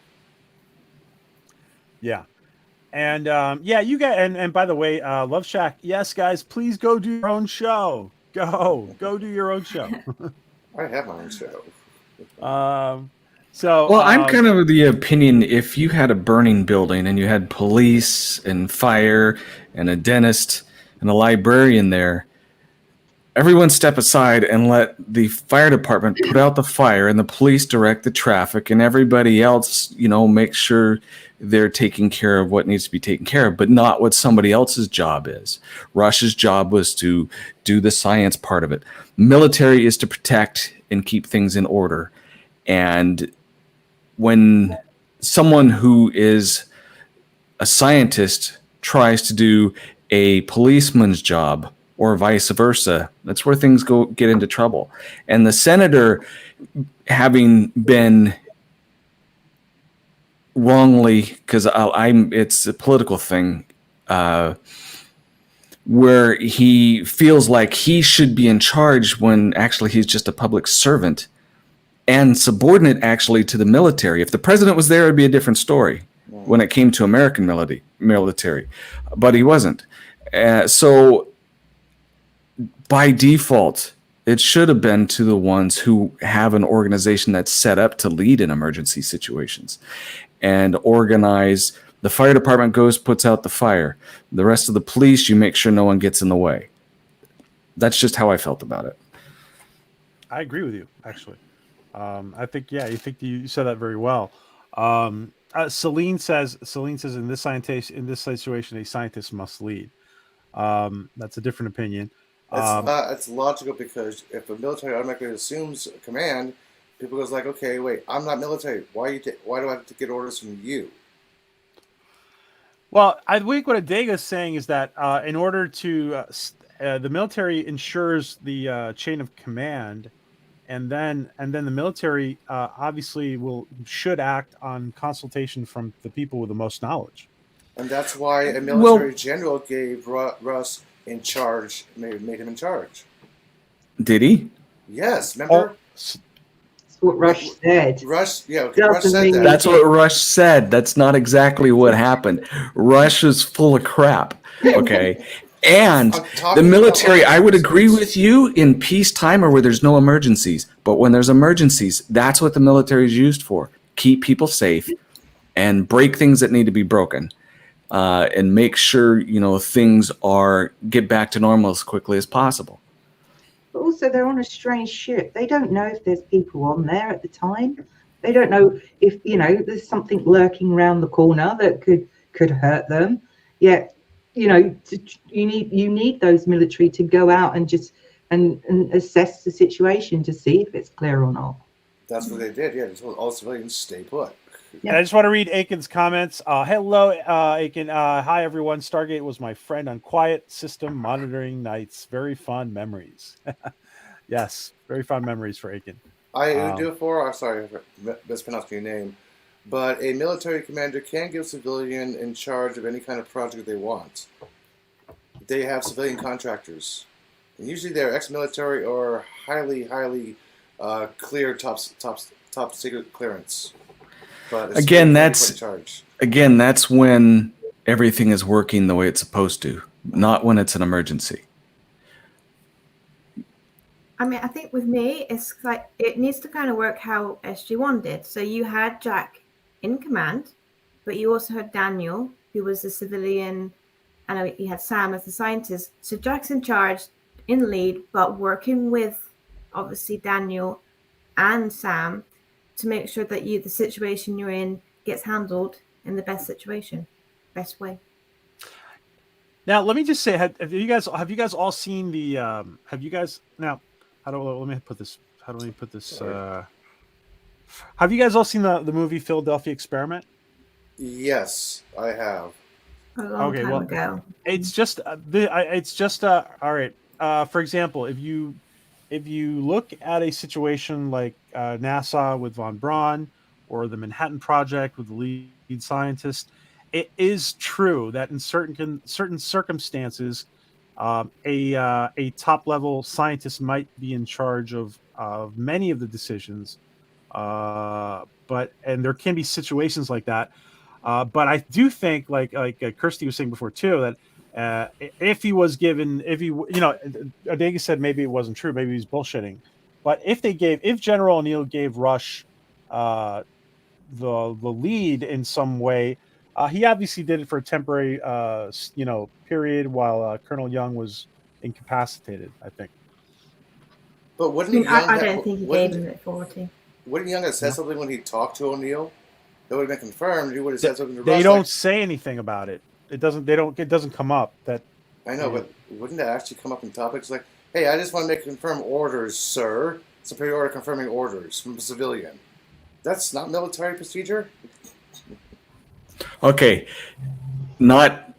Yeah. And you get and by the way, Love Shack, yes, guys, please go do your own show. Go do your own show. I have my own show. I'm kind of the opinion, if you had a burning building and you had police and fire and a dentist and a librarian there, everyone step aside and let the fire department put out the fire and the police direct the traffic, and everybody else, you know, make sure they're taking care of what needs to be taken care of, but not what somebody else's job is. Rush's job was to do the science part of it. Military is to protect and keep things in order. And when someone who is a scientist tries to do a policeman's job, or vice versa, that's where things get into trouble. And the senator, having been wrongly, because it's a political thing, where he feels like he should be in charge when actually he's just a public servant and subordinate actually to the military. If the president was there, it'd be a different story when it came to American military, but he wasn't. So by default, it should have been to the ones who have an organization that's set up to lead in emergency situations and organize. The fire department goes, puts out the fire. The rest of the police, you make sure no one gets in the way. That's just how I felt about it. I agree with you, actually. I think, you said that very well. Celine says in this situation, a scientist must lead. That's a different opinion. It's logical, because if the military automatically assumes command, people goes like, okay, wait, I'm not military. Why do I have to get orders from you? Well, I think what Adega is saying is that in order to the military ensures the chain of command, and then the military obviously should act on consultation from the people with the most knowledge. And that's why a military general gave Russ in charge, made him in charge. Did he? Yes, remember? That's what Rush said. Rush said that. That's what Rush said. That's not exactly what happened. Rush is full of crap. Okay. And the military, I would agree with you in peacetime or where there's no emergencies. But when there's emergencies, that's what the military is used for. Keep people safe and break things that need to be broken. And make sure, things get back to normal as quickly as possible. But also, they're on a strange ship. They don't know if there's people on there at the time. They don't know if, there's something lurking around the corner that could hurt them. Yet you know, you need those military to go out and just and assess the situation to see if it's clear or not. That's what they did. Yeah, they told all civilians stay put. And I just want to read Aiken's comments. Hello, Aiken. Hi, everyone. Stargate was my friend on quiet system monitoring nights. Very fond memories. Yes, very fond memories for Aiken. I would do it for. Sorry, mispronouncing your name. But a military commander can give a civilian in charge of any kind of project they want. They have civilian contractors. And usually they're ex-military or highly clear top secret clearance. But Again, that's when everything is working the way it's supposed to, not when it's an emergency. I mean, I think with me, it's like it needs to kind of work how SG1 did. So you had Jack in command, but you also had Daniel, who was the civilian, and you had Sam as the scientist. So Jack's in charge, in lead, but working with obviously Daniel and Sam to make sure that the situation you're in gets handled in the best best way. Now, let me just say, have you guys all seen the? Have you guys now? Let me put this. How do we put this? Have you guys all seen the movie Philadelphia Experiment? Yes, I have. A long time ago. It's just all right. For example, if you look at a situation like NASA with von Braun or the Manhattan Project with the lead scientist, it is true that in certain circumstances, a top level scientist might be in charge of many of the decisions, but there can be situations like that. But I do think, like Kirsty was saying before too, that if Adega said maybe it wasn't true, maybe he's bullshitting, but if General O'Neill gave Rush the lead in some way, he obviously did it for a temporary period while Colonel Young was incapacitated, I think. But wouldn't I don't think he gave him it 40. Wouldn't Young have said something when he talked to O'Neill? That would have been confirmed. He would have said something to Rush. They don't say anything about it. It doesn't come up. That I know, but wouldn't that actually come up in topics like, "Hey, I just want to confirm orders, sir. Superior order confirming orders from a civilian." That's not military procedure. Okay, not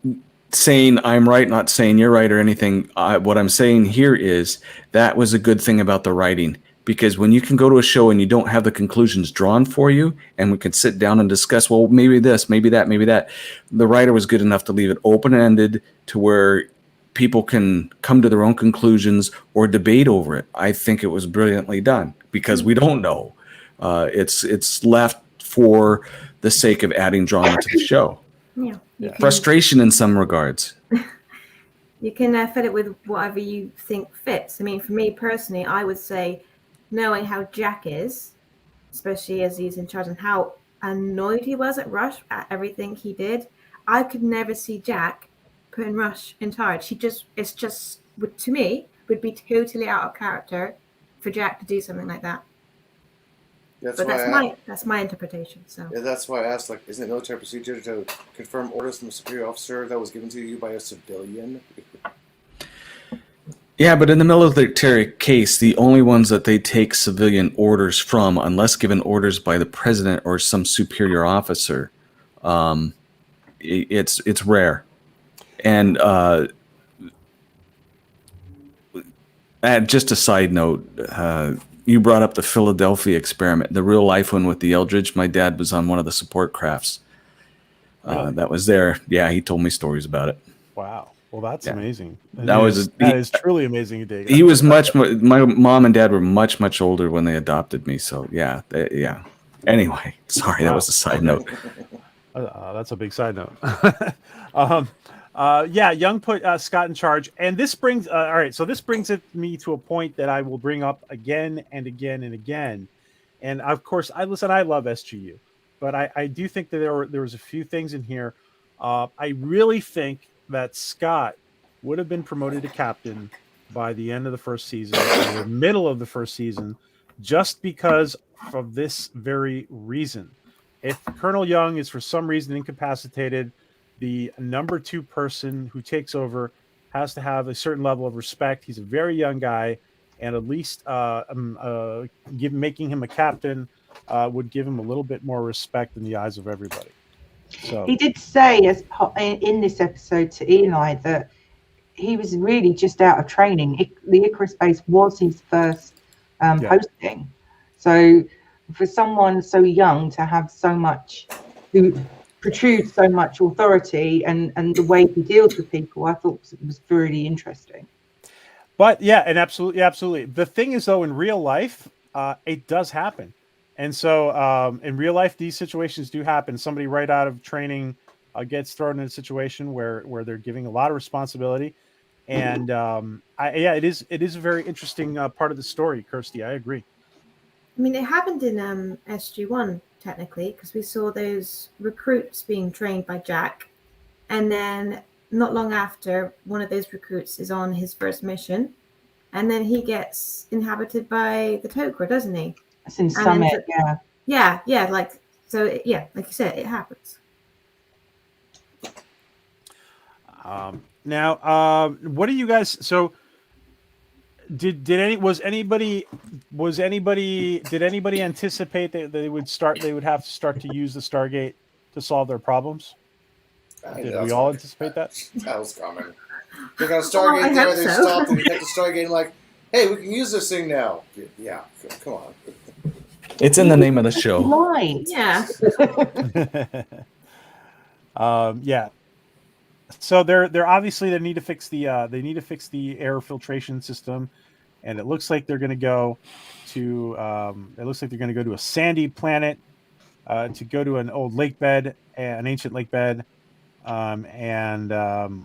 saying I'm right, not saying you're right or anything. What I'm saying here is that was a good thing about the writing, because when you can go to a show and you don't have the conclusions drawn for you, and we can sit down and discuss, well, maybe this, maybe that, maybe that. The writer was good enough to leave it open-ended to where people can come to their own conclusions or debate over it. I think it was brilliantly done because we don't know. It's left for the sake of adding drama to the show. Yeah. Frustration in some regards. You can fit it with whatever you think fits. I mean, for me personally, I would say, knowing how Jack is, especially as he's in charge, and how annoyed he was at Rush at everything he did, I could never see Jack putting Rush in charge. To me, would be totally out of character for Jack to do something like that. That's my interpretation. So yeah, that's why I asked, like, isn't it military procedure to confirm orders from a superior officer that was given to you by a civilian? Yeah, but in the military case, the only ones that they take civilian orders from, unless given orders by the president or some superior officer, it's rare. And just a side note, you brought up the Philadelphia experiment, the real life one with the Eldridge. My dad was on one of the support crafts that was there. Yeah, he told me stories about it. Wow. Well, that's amazing. That is truly amazing. He was my mom and dad were much older when they adopted me. So yeah. Anyway, sorry, that was a side note. That's a big side note. Young put Scott in charge, and this brings all right. So this brings me to a point that I will bring up again and again and again. And of course, I love SGU, but I do think that there was a few things in here. I really think that Scott would have been promoted to captain by the end of the first season, or the middle of the first season, just because of this very reason. If Colonel Young is for some reason incapacitated, the number 2 person who takes over has to have a certain level of respect. He's a very young guy, and at least making him a captain would give him a little bit more respect in the eyes of everybody. So He did say in this episode to Eli that he was really just out of training. The Icarus base was his first posting. So for someone so young to have so much, who protrudes so much authority and the way he deals with people, I thought was really interesting. But yeah, and absolutely. The thing is, though, in real life, it does happen. And so in real life, these situations do happen. Somebody right out of training gets thrown in a situation where they're giving a lot of responsibility. And it is a very interesting part of the story, Kirsty. I agree. I mean, it happened in SG1, technically, because we saw those recruits being trained by Jack. And then not long after, one of those recruits is on his first mission. And then he gets inhabited by the Tok'ra, doesn't he? That's in Summit, yeah. Yeah, like you said, it happens. Now, what do you guys? So, did anybody anticipate that they would have to start to use the Stargate to solve their problems? Did we all anticipate that? That was coming. They got a Stargate there. They stopped and they kept the Stargate like, hey, we can use this thing now. Yeah, come on. It's in the name of the show. Right. Yeah. Yeah. So they're obviously they need to fix the air filtration system, and it looks like they're going to go to a sandy planet to go to an old lake bed, an ancient lake bed, and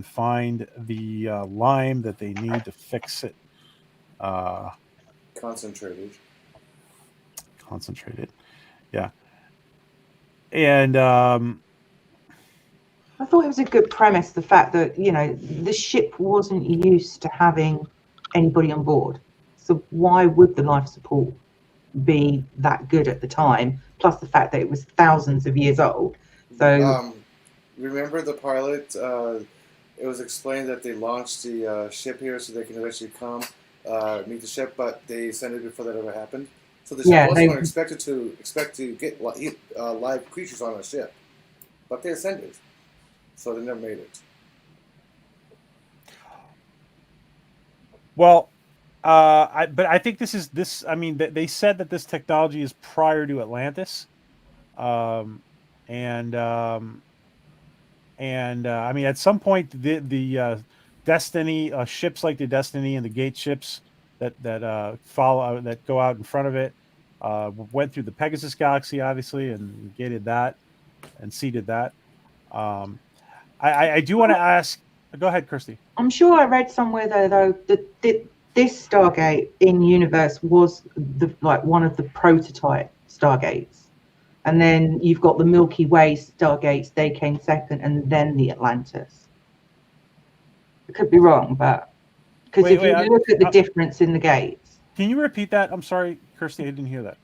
find the lime that they need to fix it. Concentrated, yeah. And I thought it was a good premise, the fact that, the ship wasn't used to having anybody on board. So why would the life support be that good at the time? Plus the fact that it was thousands of years old. So remember the pilot, it was explained that they launched the ship here so they can eventually come meet the ship, but they sent it before that ever happened. So the ship wasn't expect to get live creatures on a ship, but they ascended, so they never made it. Well, but I think this. I mean, they said that this technology is prior to Atlantis, and I mean, at some point, the Destiny ships like the Destiny and the Gate ships that follow that go out in front of it went through the Pegasus galaxy, obviously, and gated that and seeded that. I do want to ask. Go ahead, Kirsty. I'm sure I read somewhere though that this Stargate in universe was one of the prototype Stargates, and then you've got the Milky Way Stargates. They came second, and then the Atlantis. I could be wrong, but because if you look at the difference in the gates. Can you repeat that? I'm sorry, Kirsty, I didn't hear that.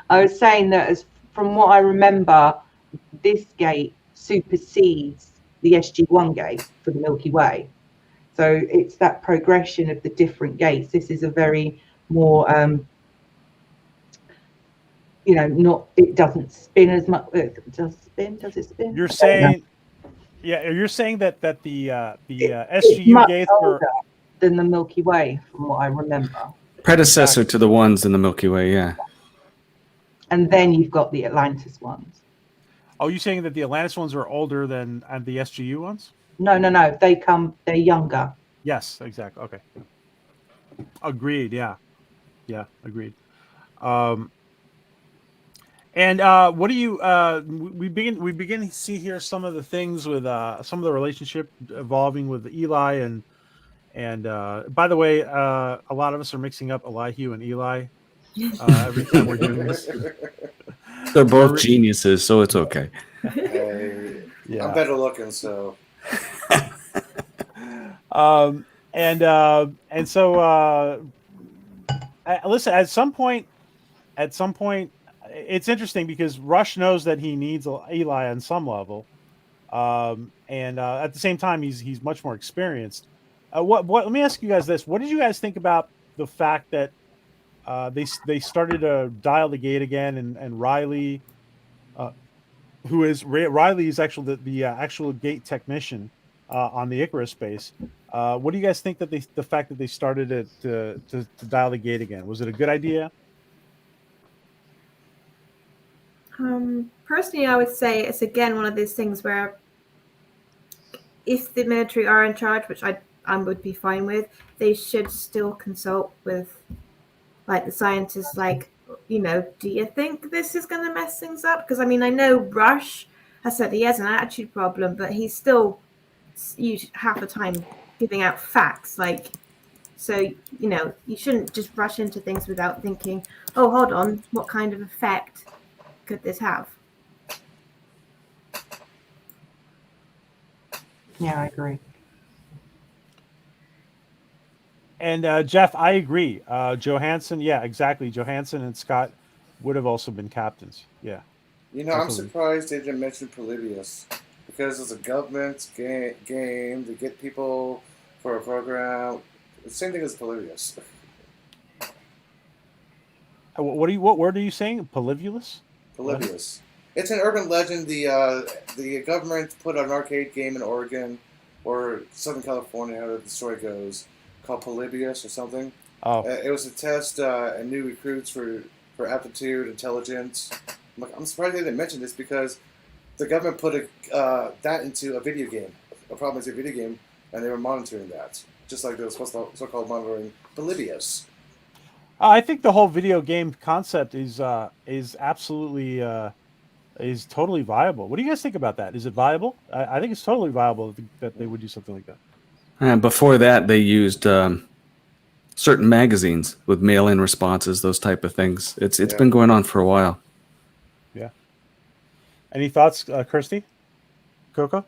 I was saying that from what I remember, this gate supersedes the SG1 gate for the Milky Way. So it's that progression of the different gates. This is a very more, it doesn't spin as much. Does it spin? You're saying, you're saying that the SGU gates were than the Milky Way, from what I remember. Predecessor to the ones in the Milky Way, yeah. And then you've got the Atlantis ones. Oh, you saying that the Atlantis ones are older than the SGU ones? No. They're younger. Yes, exactly. Okay. Agreed. Yeah. Agreed. And what do you? We begin to see here some of the things with some of the relationship evolving with Eli and by the way, a lot of us are mixing up Elihu and Eli every time we're doing this. They're both geniuses, so it's okay. Hey, I'm better looking, so. And so listen, at some point, it's interesting because Rush knows that he needs Eli on some level, and at the same time, he's much more experienced. What? Let me ask you guys this: what did you guys think about the fact that they started to dial the gate again, and Riley, uh, Riley is actually the actual gate technician on the Icarus space. What do you guys think that the fact that they started to dial the gate again, was it a good idea? Personally, I would say it's again one of those things where if the military are in charge, which I would be fine with, they should still consult with like the scientists. Like, do you think this is going to mess things up? Because I mean, I know Rush has said he has an attitude problem, but he's still half the time giving out facts. Like, so you shouldn't just rush into things without thinking, oh, hold on, what kind of effect could this have? Yeah, I agree. And Jeff, I agree. Johansson, yeah, exactly. Johansson and Scott would have also been captains. Yeah. I'm Definitely. surprised they didn't mention Polybius because it's a government game to get people for a program. The same thing as Polybius. What word are you saying? Polybius? Polybius. It's an urban legend. The government put an arcade game in Oregon or Southern California, however the story goes, called Polybius or something. Oh, It was to test new recruits for aptitude, intelligence. I'm surprised they didn't mention this because the government put that into a video game. A problem is a video game, and they were monitoring that, just like they were so-called monitoring Polybius. I think the whole video game concept is absolutely is totally viable. What do you guys think about that? Is it viable? I think it's totally viable that they would do something like that. And before that, they used certain magazines with mail-in responses, those type of things. It's been going on for a while. Yeah. Any thoughts, Kirsty? Coco?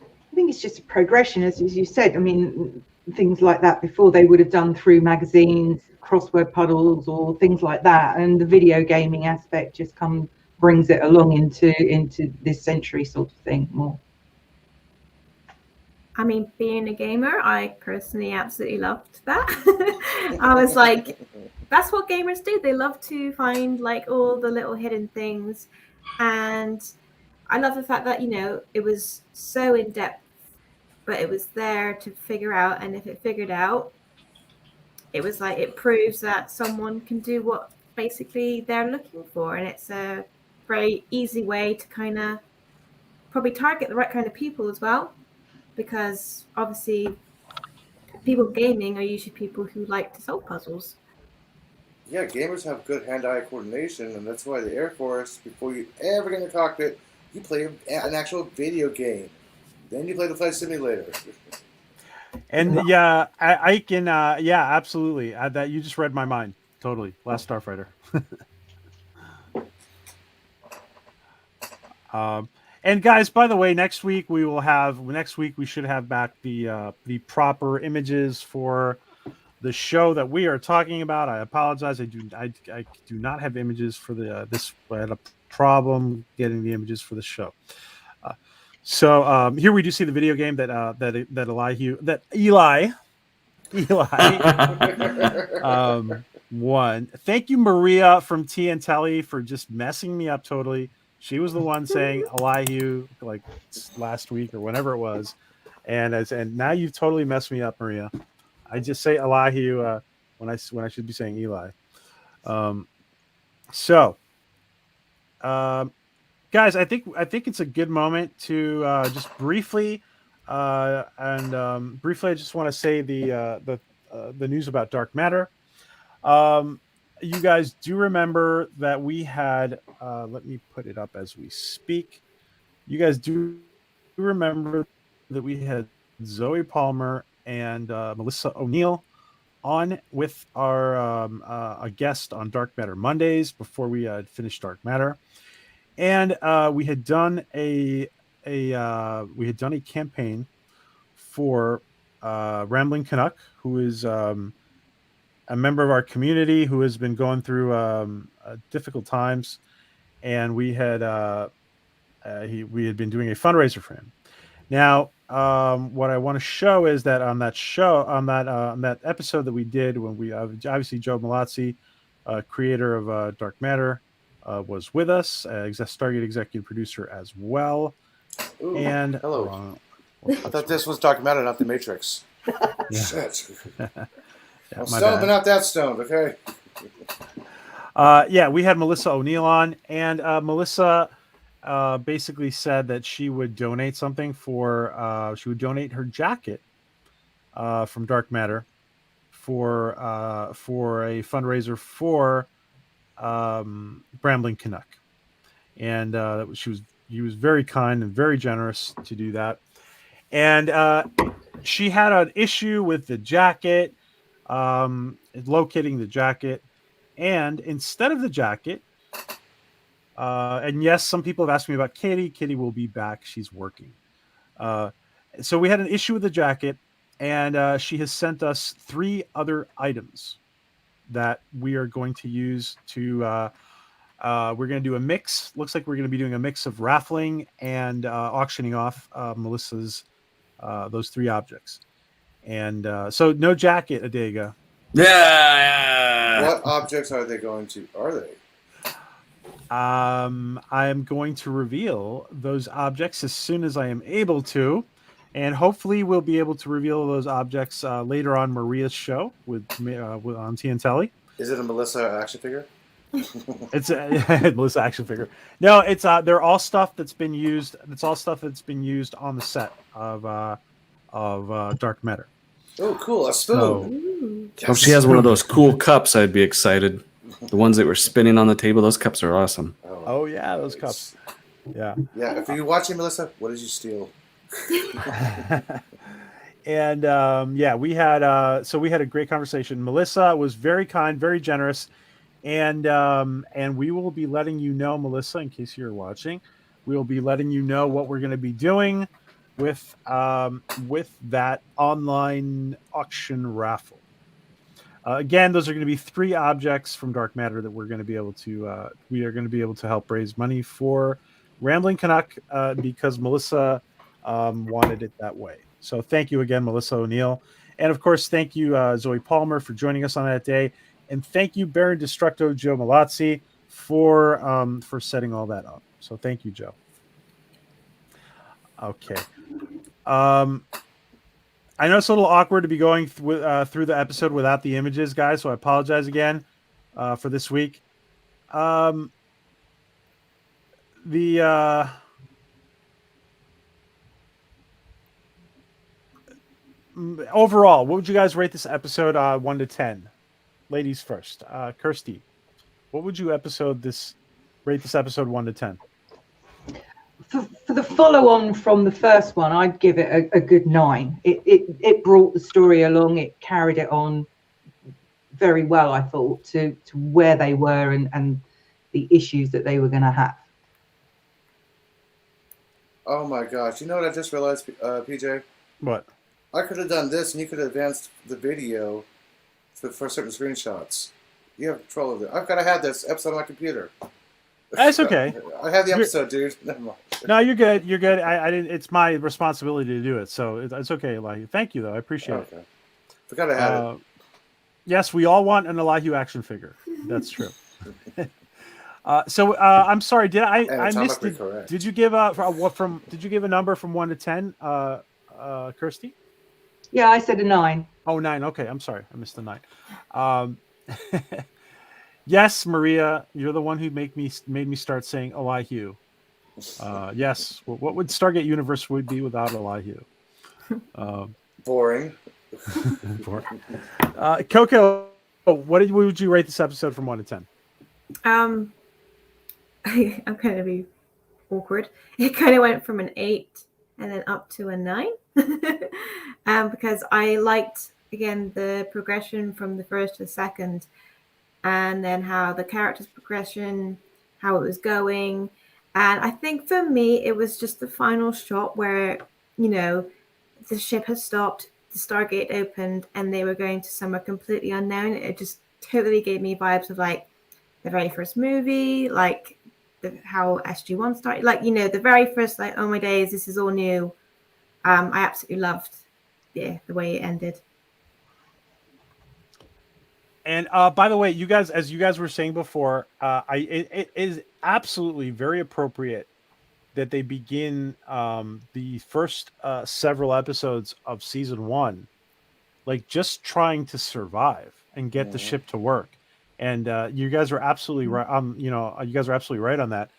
I think it's just a progression, as you said. I mean, things like that before they would have done through magazines, crossword puddles, or things like that, and the video gaming aspect just brings it along into this century sort of thing more. I mean, being a gamer, I personally absolutely loved that. I was like, that's what gamers do. They love to find like all the little hidden things. And I love the fact that, it was so in depth, but it was there to figure out. And if it figured out, it was like, it proves that someone can do what basically they're looking for. And it's a very easy way to kind of probably target the right kind of people as well. Because obviously people gaming are usually people who like to solve puzzles. Yeah, gamers have good hand-eye coordination, and that's why the Air Force, before you ever get in the cockpit, you play an actual video game. Then you play the flight simulator. And yeah, I can. Yeah, absolutely. That you just read my mind. Totally. Last Starfighter. And guys, by the way, next week we should have back the proper images for the show that we are talking about. I apologize. I do not have images for this. I had a problem getting the images for the show. So here we do see the video game that Eli won. Thank you, Maria from T and Telly, for just messing me up totally. She was the one saying Elihu like last week or whenever it was, and now you've totally messed me up, Maria. I just say Elihu when I should be saying Eli. Guys, I think it's a good moment to just briefly briefly, I just want to say the news about dark matter. You guys do remember that we had. Let me put it up as we speak. You guys do remember that we had Zoe Palmer and Melissa O'Neill on with our a guest on Dark Matter Mondays before we had finished Dark Matter, and we had done a campaign for Rambling Canuck, who is a member of our community who has been going through difficult times, and we had we had been doing a fundraiser for him. Now, what I want to show is that on that episode that we did when we obviously Joe Malazzi, creator of Dark Matter, was with us, Stargate executive producer as well. Ooh, And hello. I thought this was Dark Matter, not the Matrix. Shit. I'm stoned, but not that stoned. Okay. Yeah, we had Melissa O'Neill on, and Melissa basically said that she would donate something she would donate her jacket from Dark Matter for a fundraiser for Brambling Canuck, and she was very kind and very generous to do that. And she had an issue with the jacket, locating the jacket, and instead of the jacket, and yes, some people have asked me about Kitty. Kitty will be back. She's working. So we had an issue with the jacket, and she has sent us 3 other items that we are going to use to. We're going to do a mix. Looks like we're going to be doing a mix of raffling and auctioning off Melissa's those 3 objects. And so no jacket, Adega. Yeah. What objects are they? I am going to reveal those objects as soon as I am able to, and hopefully we'll be able to reveal those objects later on Maria's show with on TNT. Is it a Melissa action figure? It's a Melissa action figure. No, it's they're all stuff that's been used. It's all stuff that's been used on the set of Dark Matter. Oh, cool! A spoon. So, If she has one of those cool cups, I'd be excited. The ones that were spinning on the table, those cups are awesome. Oh yeah, those cups. Yeah. Yeah. If you're watching, Melissa, what did you steal? And yeah, we had a great conversation. Melissa was very kind, very generous, and we will be letting you know, Melissa, in case you're watching, we will be letting you know what we're going to be doing with that online auction raffle. Again, those are going to be 3 objects from Dark Matter that we're going to be able to help raise money for Rambling Canuck because Melissa wanted it that way. So thank you again, Melissa O'Neill. And of course, thank you, Zoe Palmer, for joining us on that day. And thank you, Baron Destructo Joe Malazzi, for setting all that up. So thank you, Joe. Okay. I know it's a little awkward to be going through the episode without the images, guys, so I apologize again for this week. Overall, what would you guys rate this episode 1 to 10? Ladies first. Kirsty, what would you rate this episode 1 to 10? For the follow-on from the first one, I'd give it a good 9. It brought the story along. It carried it on very well, I thought, to where they were and the issues that they were going to have. Oh my gosh! You know what I just realized, PJ? What? I could have done this, and you could have advanced the video for certain screenshots. You have control of it. I've got to have this episode on my computer. That's okay. I have the episode, dude. Never mind. No, you're good. You're good. I didn't. It's my responsibility to do it, so it's okay, Elihu. Thank you, though. I appreciate it. Forgot I had it. Yes, we all want an Elihu action figure. That's true. So I'm sorry. Did I missed it? Correct. Did you give Did you give a number from 1 to 10, Kirsty? Yeah, I said a 9. Oh, 9. Okay, I'm sorry. I missed the 9. Yes, Maria, you're the one who made me start saying Elihu. Yes. What would Stargate Universe would be without Elihu? Boring. Boring. Coco, what would you rate this episode from 1 to 10? I'm going to be awkward. It kind of went from an 8 and then up to a 9 because I liked, again, the progression from the first to the second, and then how the character's progression, how it was going. And I think for me, it was just the final shot where, the ship has stopped, the Stargate opened, and they were going to somewhere completely unknown. It just totally gave me vibes of like the very first movie, like how SG1 started. Like, the very first, like, oh my days, this is all new. I absolutely loved, the way it ended. And by the way, you guys, as you guys were saying before, it is absolutely very appropriate that they begin the first several episodes of season 1, like just trying to survive and get the ship to work. And you guys are absolutely right. You guys are absolutely right on that.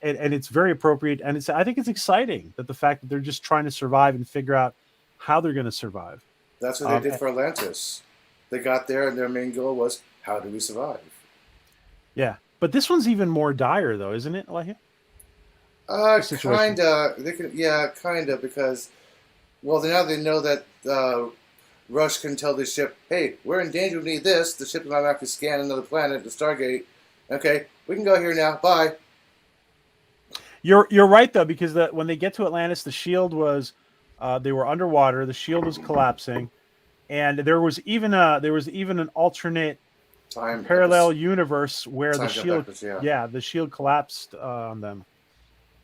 And it's very appropriate, and I think it's exciting that the fact that they're just trying to survive and figure out how they're going to survive. That's what they did for Atlantis. They got there, and their main goal was, how do we survive? Yeah, but this one's even more dire, though, isn't it, Elijah? Kinda. Kinda, because, well, now they know that Rush can tell the ship, hey, we're in danger, we need this. The ship will automatically scan another planet, the Stargate. Okay, we can go here now. Bye. You're right, though, because when they get to Atlantis, the shield was they were underwater. The shield was collapsing, and there was even an alternate parallel universe where the shield, the shield collapsed on them.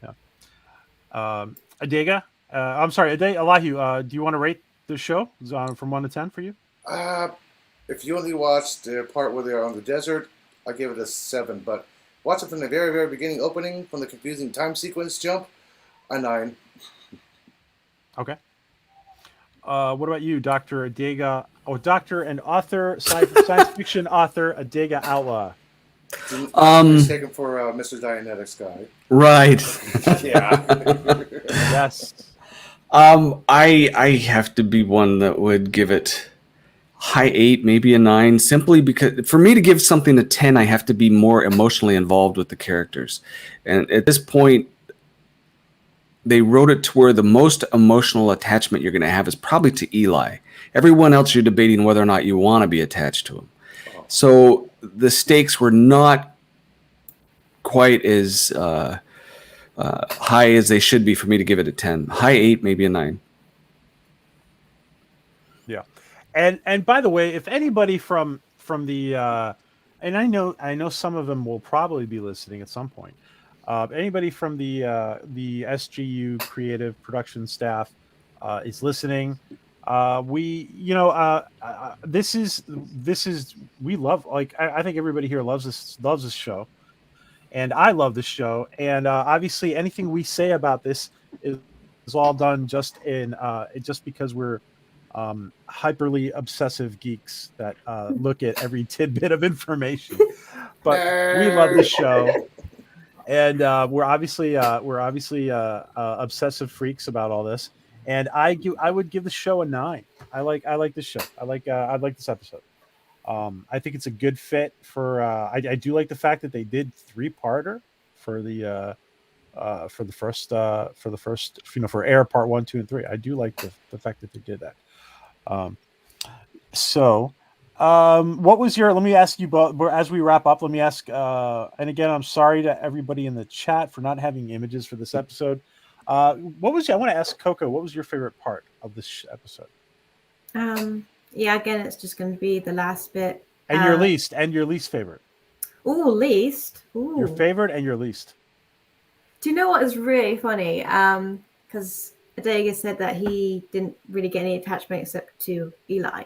Yeah. Adega, I'm sorry, Elihu, do you want to rate the show from 1 to 10 for you? If you only watched the part where they're on the desert, I give it a 7. But watch it from the very, very beginning opening, from the confusing time sequence jump, a 9. Okay. What about you, Dr. Adega? Oh, doctor and author, science fiction author, Adega Outlaw. Taken for Mr. Dianetics guy. Right. Yeah. Yes. I have to be one that would give it high 8, maybe a 9, simply because for me to give something a 10, I have to be more emotionally involved with the characters. And at this point, they wrote it to where the most emotional attachment you're going to have is probably to Eli. Everyone else, you're debating whether or not you want to be attached to him. So the stakes were not quite as high as they should be for me to give it a 10. High 8, maybe a 9. Yeah. And by the way, if anybody from the and I know some of them will probably be listening at some point. Anybody from the SGU creative production staff is listening. This is we love, like, I think everybody here loves this show, and I love this show, and obviously anything we say about this is all done just because we're hyperly obsessive geeks that look at every tidbit of information. But we love this show. And we're obviously obsessive freaks about all this, and I would give the show a 9. I like this show. I like this episode. I think it's a good fit for. I do like the fact that they did 3-parter for the first for air part 1, 2, and 3. I do like the fact that they did that. What was your? Let me ask you both as we wrap up. Let me ask, and again, I'm sorry to everybody in the chat for not having images for this episode. I want to ask Coco, what was your favorite part of this episode? Yeah, again, it's just going to be the last bit. And your least favorite. Ooh, least. Ooh. Your favorite and your least. Do you know what is really funny? Because Adega said that he didn't really get any attachment except to Eli.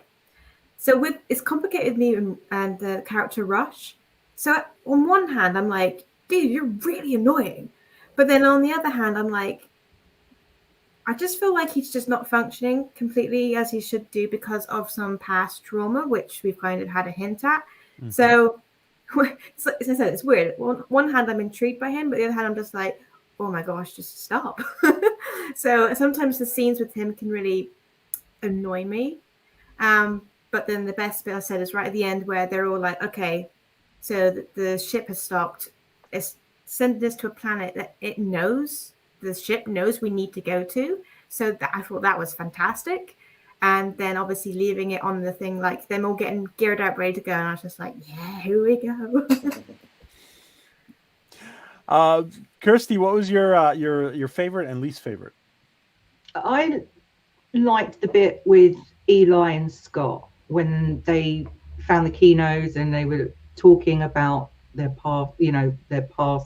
So it's complicated me and the character Rush. So on one hand, I'm like, dude, you're really annoying. But then on the other hand, I'm like, I just feel like he's just not functioning completely as he should do because of some past trauma, which we've kind of had a hint at. Mm-hmm. So as I said, it's weird. On one hand, I'm intrigued by him, but the other hand, I'm just like, oh my gosh, just stop. So sometimes the scenes with him can really annoy me. But then the best bit I said is right at the end where they're all like, okay, so the ship has stopped. It's sending us to a planet that the ship knows we need to go to. So I thought that was fantastic. And then obviously leaving it on the thing, like them all getting geared up, ready to go. And I was just like, yeah, here we go. Kirsty, what was your favorite and least favorite? I liked the bit with Eli and Scott when they found the Kinos and they were talking about their past,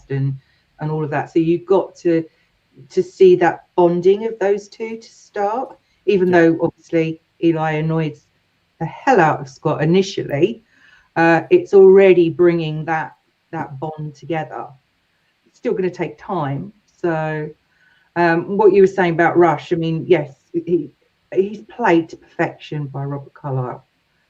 and and all of that. So you've got to see that bonding of those two to start, even though obviously Eli annoys the hell out of Scott initially. It's already bringing that bond together. It's still going to take time. So what you were saying about Rush, I mean, yes, he's played to perfection by Robert Carlyle.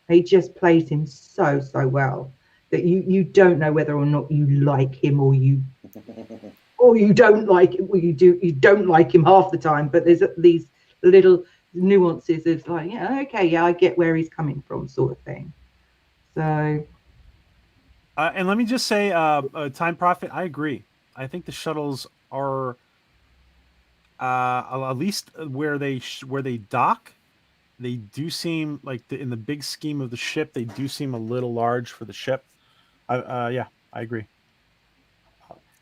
He just plays him so well that you don't know whether or not you like him or you don't like him. Well, you don't like him half the time, but there's these little nuances of like, yeah, okay, yeah, I get where he's coming from, sort of thing. So and let me just say, Time Prophet, I agree. I think the shuttles are at least where they dock. They do seem like in the big scheme of the ship, they do seem a little large for the ship. Yeah, I agree.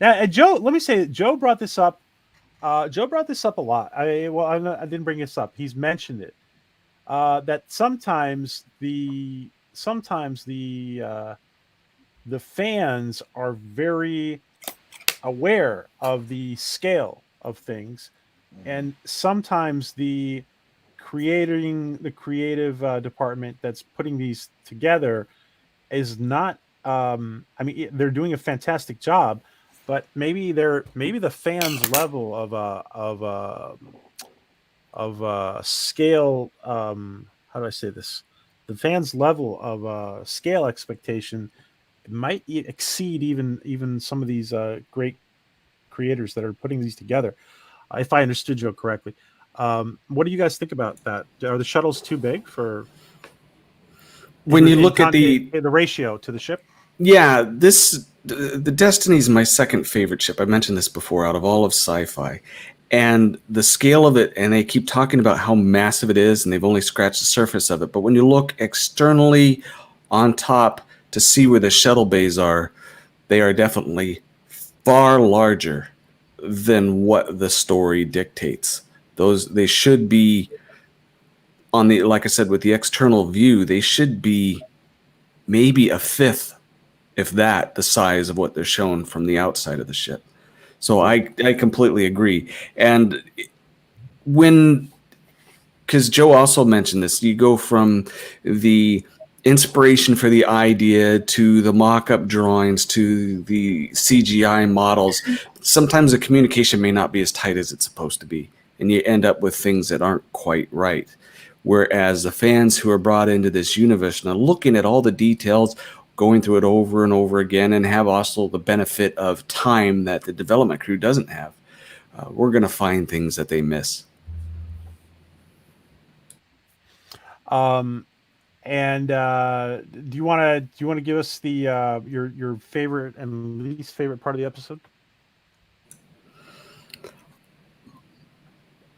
Now, Joe, let me say, Joe brought this up. Joe brought this up a lot. I didn't bring this up. He's mentioned it. That sometimes the fans are very aware of the scale of things, and sometimes the creative department that's putting these together is not. I mean, they're doing a fantastic job, but maybe the fans' level of scale. How do I say this? The fans' level of scale expectation might exceed even some of these great creators that are putting these together. If I understood Joe correctly, what do you guys think about that? Are the shuttles too big for? When you look at the ratio to the ship? Yeah, the Destiny is my second favorite ship. I mentioned this before, out of all of sci-fi, and the scale of it. And they keep talking about how massive it is, and they've only scratched the surface of it. But when you look externally on top to see where the shuttle bays are, they are definitely far larger than what the story dictates. They should be on the, like I said, with the external view, they should be maybe a fifth, if that, the size of what they're shown from the outside of the ship. So I completely agree. And because Joe also mentioned this, you go from the inspiration for the idea to the mock-up drawings to the CGI models. Sometimes the communication may not be as tight as it's supposed to be, and you end up with things that aren't quite right. Whereas the fans who are brought into this universe now, looking at all the details, going through it over and over again, and have also the benefit of time that the development crew doesn't have, we're going to find things that they miss. And do you want to give us the your favorite and least favorite part of the episode?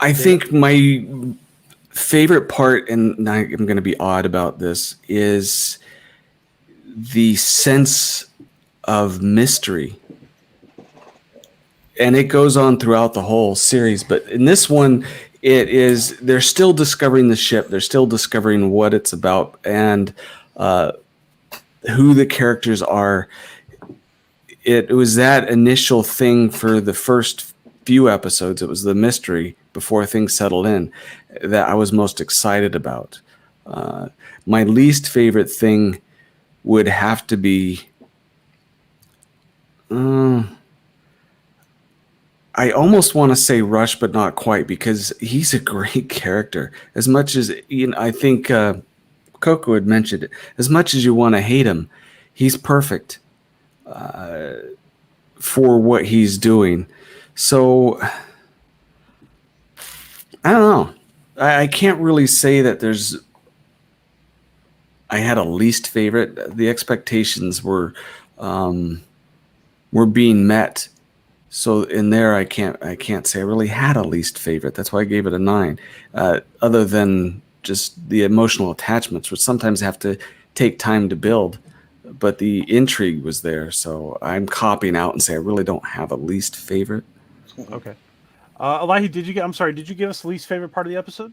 I think my favorite part, and I'm going to be odd about this, is the sense of mystery. And it goes on throughout the whole series, but in this one, they're still discovering the ship. They're still discovering what it's about and who the characters are. It was that initial thing for the first few episodes. It was the mystery before things settled in that I was most excited about. My least favorite thing would have to be I almost want to say Rush, but not quite, because he's a great character. As much as, I think Coco had mentioned it, as much as you want to hate him, he's perfect for what he's doing. So I don't know. I can't really say that I had a least favorite. The expectations were being met. So in there, I can't say I really had a least favorite. That's why I gave it a 9. Other than just the emotional attachments, which sometimes have to take time to build, but the intrigue was there. So I'm copping out and say I really don't have a least favorite. Okay. Elahi, did you give us the least favorite part of the episode?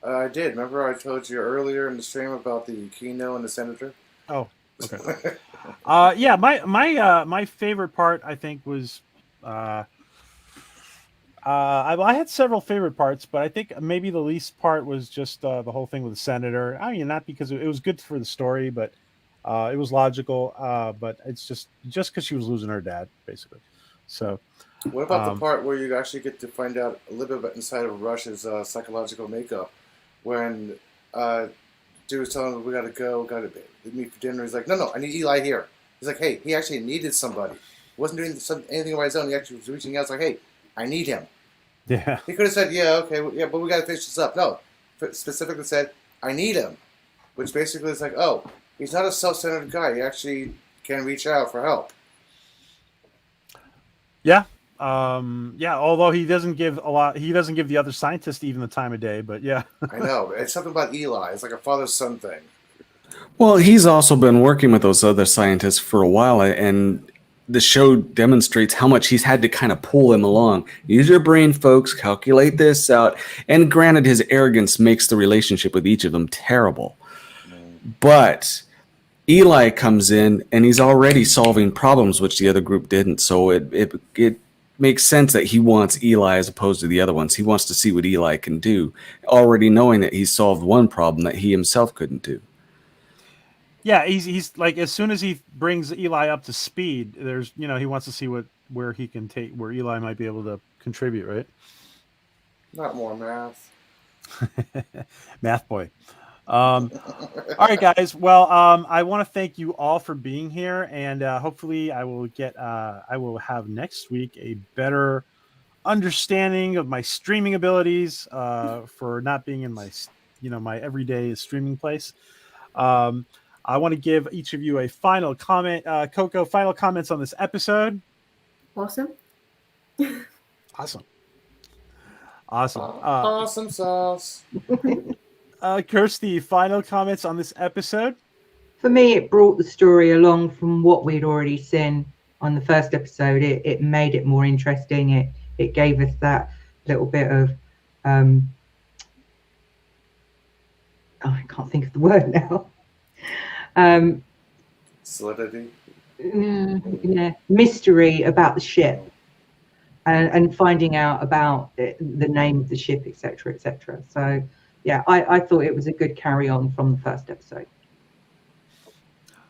I did. Remember I told you earlier in the stream about the Kino and the Senator? Oh, okay. Yeah, my favorite part, I think, was I had several favorite parts, but I think maybe the least part was just the whole thing with the senator. I mean, not because it was good for the story, but it was logical. But it's just because she was losing her dad, basically. So, What about the um, part where you actually get to find out a little bit inside of Rush's psychological makeup when dude was telling him we gotta go, gotta meet for dinner. He's like, no, I need Eli here. He's like, hey, he actually needed somebody. He wasn't doing anything on his own. He actually was reaching out. It's like, hey, I need him. yeah, He could have said, yeah, okay, yeah, but we gotta finish this up. No, specifically said, I need him, which basically is like, oh, he's not a self-centered guy. He actually can reach out for help. yeah, yeah. Although he doesn't give the other scientists even the time of day. But yeah, I know. It's something about Eli. It's like a father-son thing. Well, he's also been working with those other scientists for a while, and the show demonstrates how much he's had to kind of pull him along. Use your brain, folks. Calculate this out. And granted, his arrogance makes the relationship with each of them terrible. But Eli comes in, and he's already solving problems which the other group didn't. So it makes sense that he wants Eli as opposed to the other ones. He wants to see what Eli can do, already knowing that he's solved one problem that he himself couldn't do. yeah. He's like, as soon as he brings Eli up to speed, there's he wants to see where he can take, where Eli might be able to contribute, right? Not more math. Math boy. All right, guys. Well, I want to thank you all for being here, and hopefully, I will have next week a better understanding of my streaming abilities for not being in my everyday streaming place. I want to give each of you a final comment. Coco, final comments on this episode. Awesome. Awesome. Awesome sauce. Kirsty, final comments on this episode. For me, it brought the story along from what we'd already seen on the first episode. It made it more interesting. It gave us that little bit of I can't think of the word now. Solidity. Yeah, mystery about the ship and finding out about the name of the ship, etc., etc. So yeah, I thought it was a good carry on from the first episode.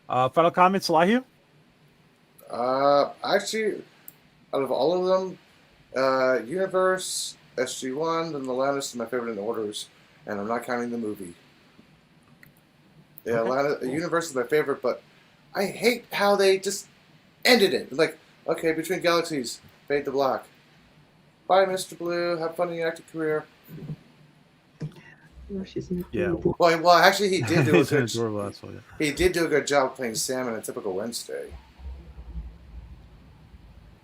Final comments, Elihu? Actually, out of all of them, Universe, SG1, and Atlantis is my favorite in orders, and I'm not counting the movie. Yeah, Universe is my favorite, but I hate how they just ended it. Like, okay, Between Galaxies, fade to black. Bye, Mr. Blue. Have fun in your acting career. Yeah. Well, actually, he did do a good. Adorable, that's all, yeah. He did do a good job playing Sam in A Typical Wednesday.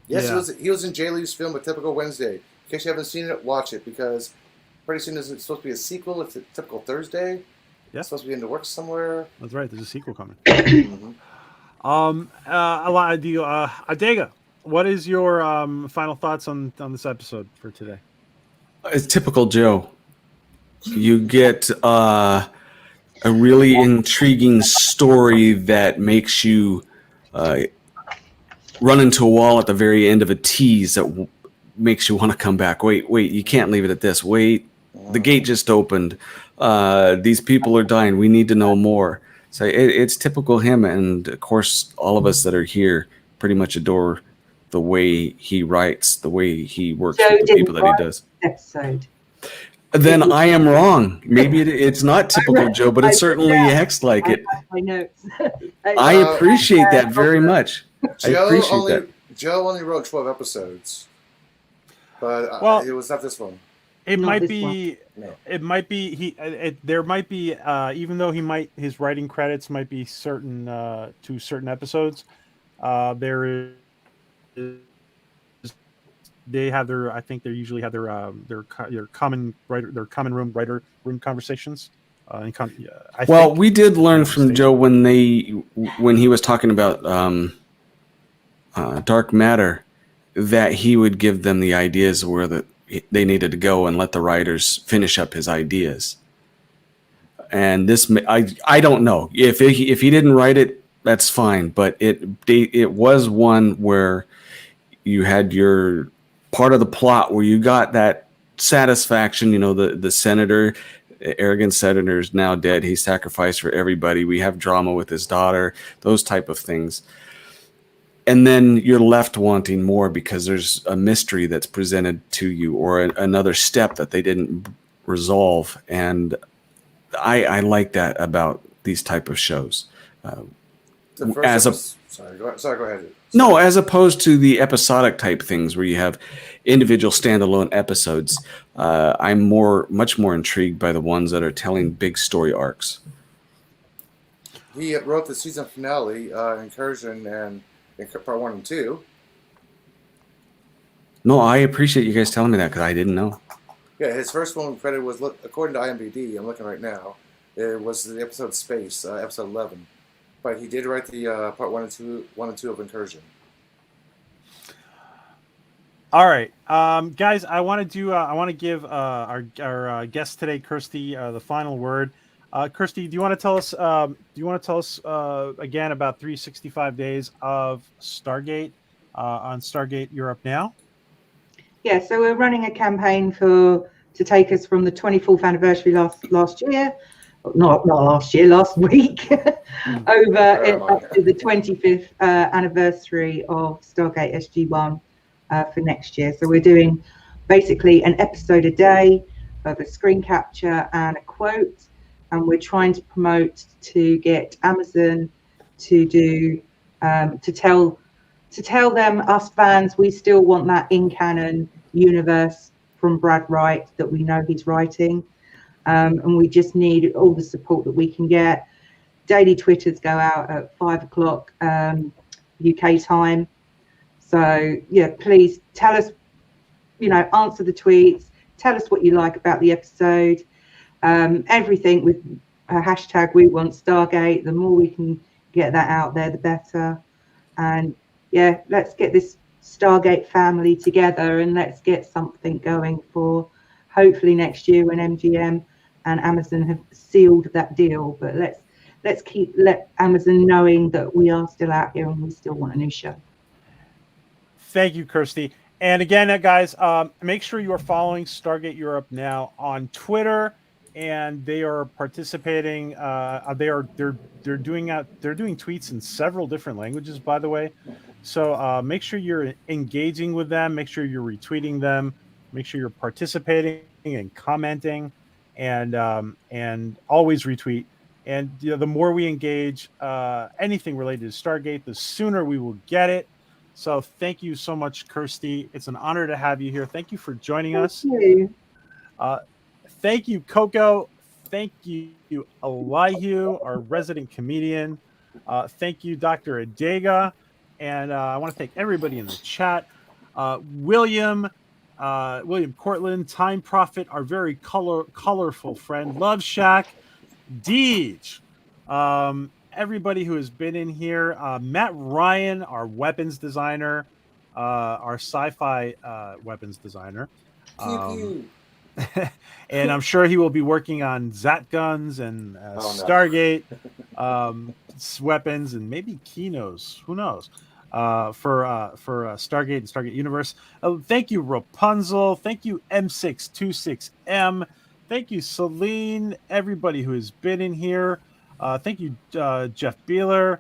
Yes, Yeah. he was in Jay Lee's film A Typical Wednesday. In case you haven't seen it, watch it, because pretty soon it's supposed to be a sequel. It's A Typical Thursday. Yeah. It's supposed to be in the works somewhere. That's right. There's a sequel coming. Mhm. Adega, what is your final thoughts on this episode for today? It's typical Joe. You get a really intriguing story that makes you run into a wall at the very end of a tease that makes you want to come back. Wait, you can't leave it at this. Wait, the gate just opened. These people are dying. We need to know more. So it's typical him, and of course, all of us that are here pretty much adore the way he writes, the way he works Joe with the people that he does. Episode. Then I am wrong. Maybe it's not typical Joe, but it certainly acts like it. I know. I appreciate that very much. I appreciate that. Joe only wrote 12 episodes, but Well, it was not this one. It Not might this be. No. It might be. There might be. Even though his writing credits might be certain to certain episodes. There is. They have their. I think they usually have their common writer, their common room conversations. We did learn from Joe when he was talking about dark matter, that he would give them the ideas where they needed to go and let the writers finish up his ideas. And this, I don't know if he didn't write it, that's fine. But it was one where you had your part of the plot where you got that satisfaction. You know, the senator, arrogant senator, is now dead. He sacrificed for everybody. We have drama with his daughter, those type of things. And then you're left wanting more because there's a mystery that's presented to you, or another step that they didn't resolve. And I like that about these type of shows. The first sorry, go ahead. No, as opposed to the episodic type things where you have individual standalone episodes. I'm much more intrigued by the ones that are telling big story arcs. He wrote the season finale, Incursion, and part 1 and 2. No, I appreciate you guys telling me that because I didn't know. Yeah, his first one credit was, according to IMDb, I'm looking right now, it was the episode Space, episode 11. But he did write the part 1 and 2 of Incursion. All right, guys, I want to give our guest today, Kirsty, the final word. Kirsty, do you want to tell us? Again about 365 days of Stargate on Stargate Europe now? Yeah, so we're running a campaign to take us from the 24th anniversary last year, not last year, last week, over up to the 25th anniversary of Stargate SG1 for next year. So we're doing basically an episode a day of a screen capture and a quote, and we're trying to promote to get Amazon to do to tell them, us fans, we still want that in canon universe from Brad Wright that we know he's writing, and we just need all the support that we can get. Daily Twitters go out at 5 o'clock UK time, so yeah, please tell us, answer the tweets, tell us what you like about the episode, everything with hashtag we want Stargate. The more we can get that out there, the better. And yeah, let's get this Stargate family together and let's get something going for hopefully next year when MGM and Amazon have sealed that deal. But let's let Amazon knowing that we are still out here and we still want a new show. Thank you, Kirsty. And again, guys, make sure you are following Stargate Europe now on Twitter, and they are participating. They're doing tweets in several different languages, by the way. So make sure you're engaging with them. Make sure you're retweeting them. Make sure you're participating and commenting, and always retweet. And the more we engage anything related to Stargate, the sooner we will get it. So thank you so much, Kirsty. It's an honor to have you here. Thank you for joining us. Thank you. Thank you, Coco. Thank you, Elihu, our resident comedian. Thank you, Dr. Adega. And I want to thank everybody in the chat. William Cortland, Time Prophet, our very colorful friend, Love Shack, Deej, everybody who has been in here, Matt Ryan, our weapons designer, our sci-fi weapons designer. And I'm sure he will be working on Zat guns and Stargate weapons and maybe Kinos. Who knows? For Stargate and Stargate Universe. Thank you, Rapunzel. Thank you, M626M. Thank you, Celine. Everybody who has been in here. Thank you, Jeff Beeler.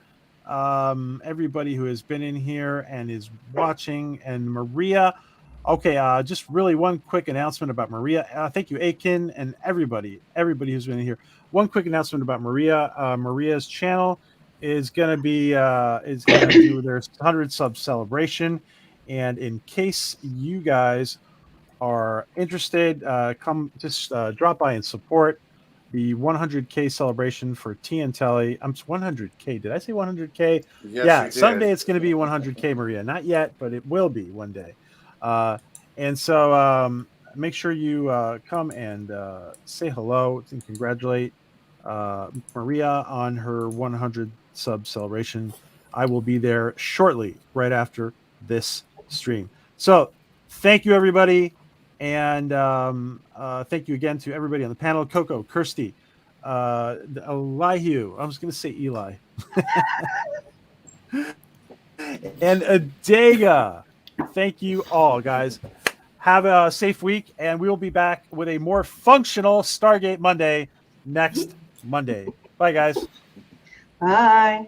Everybody who has been in here and is watching, and Maria. Okay, just really one quick announcement about Maria. Thank you, Aiken, and everybody who's been in here. One quick announcement about Maria. Maria's channel is going to do their 100 sub celebration, and in case you guys are interested, come just drop by and support the 100K celebration for T and Telly. I'm 100K. Did I say 100K? Yes, yeah, someday it's going to be 100K, Maria. Not yet, but it will be one day. And so make sure you come and say hello and congratulate Maria on her 100 sub celebration. I will be there shortly, right after this stream. So thank you, everybody. And thank you again to everybody on the panel. Coco, Kirsty, Elihu. I was going to say Eli. And Adega. Thank you all, guys. Have a safe week, and we will be back with a more functional Stargate Monday next Monday. Bye, guys. Bye.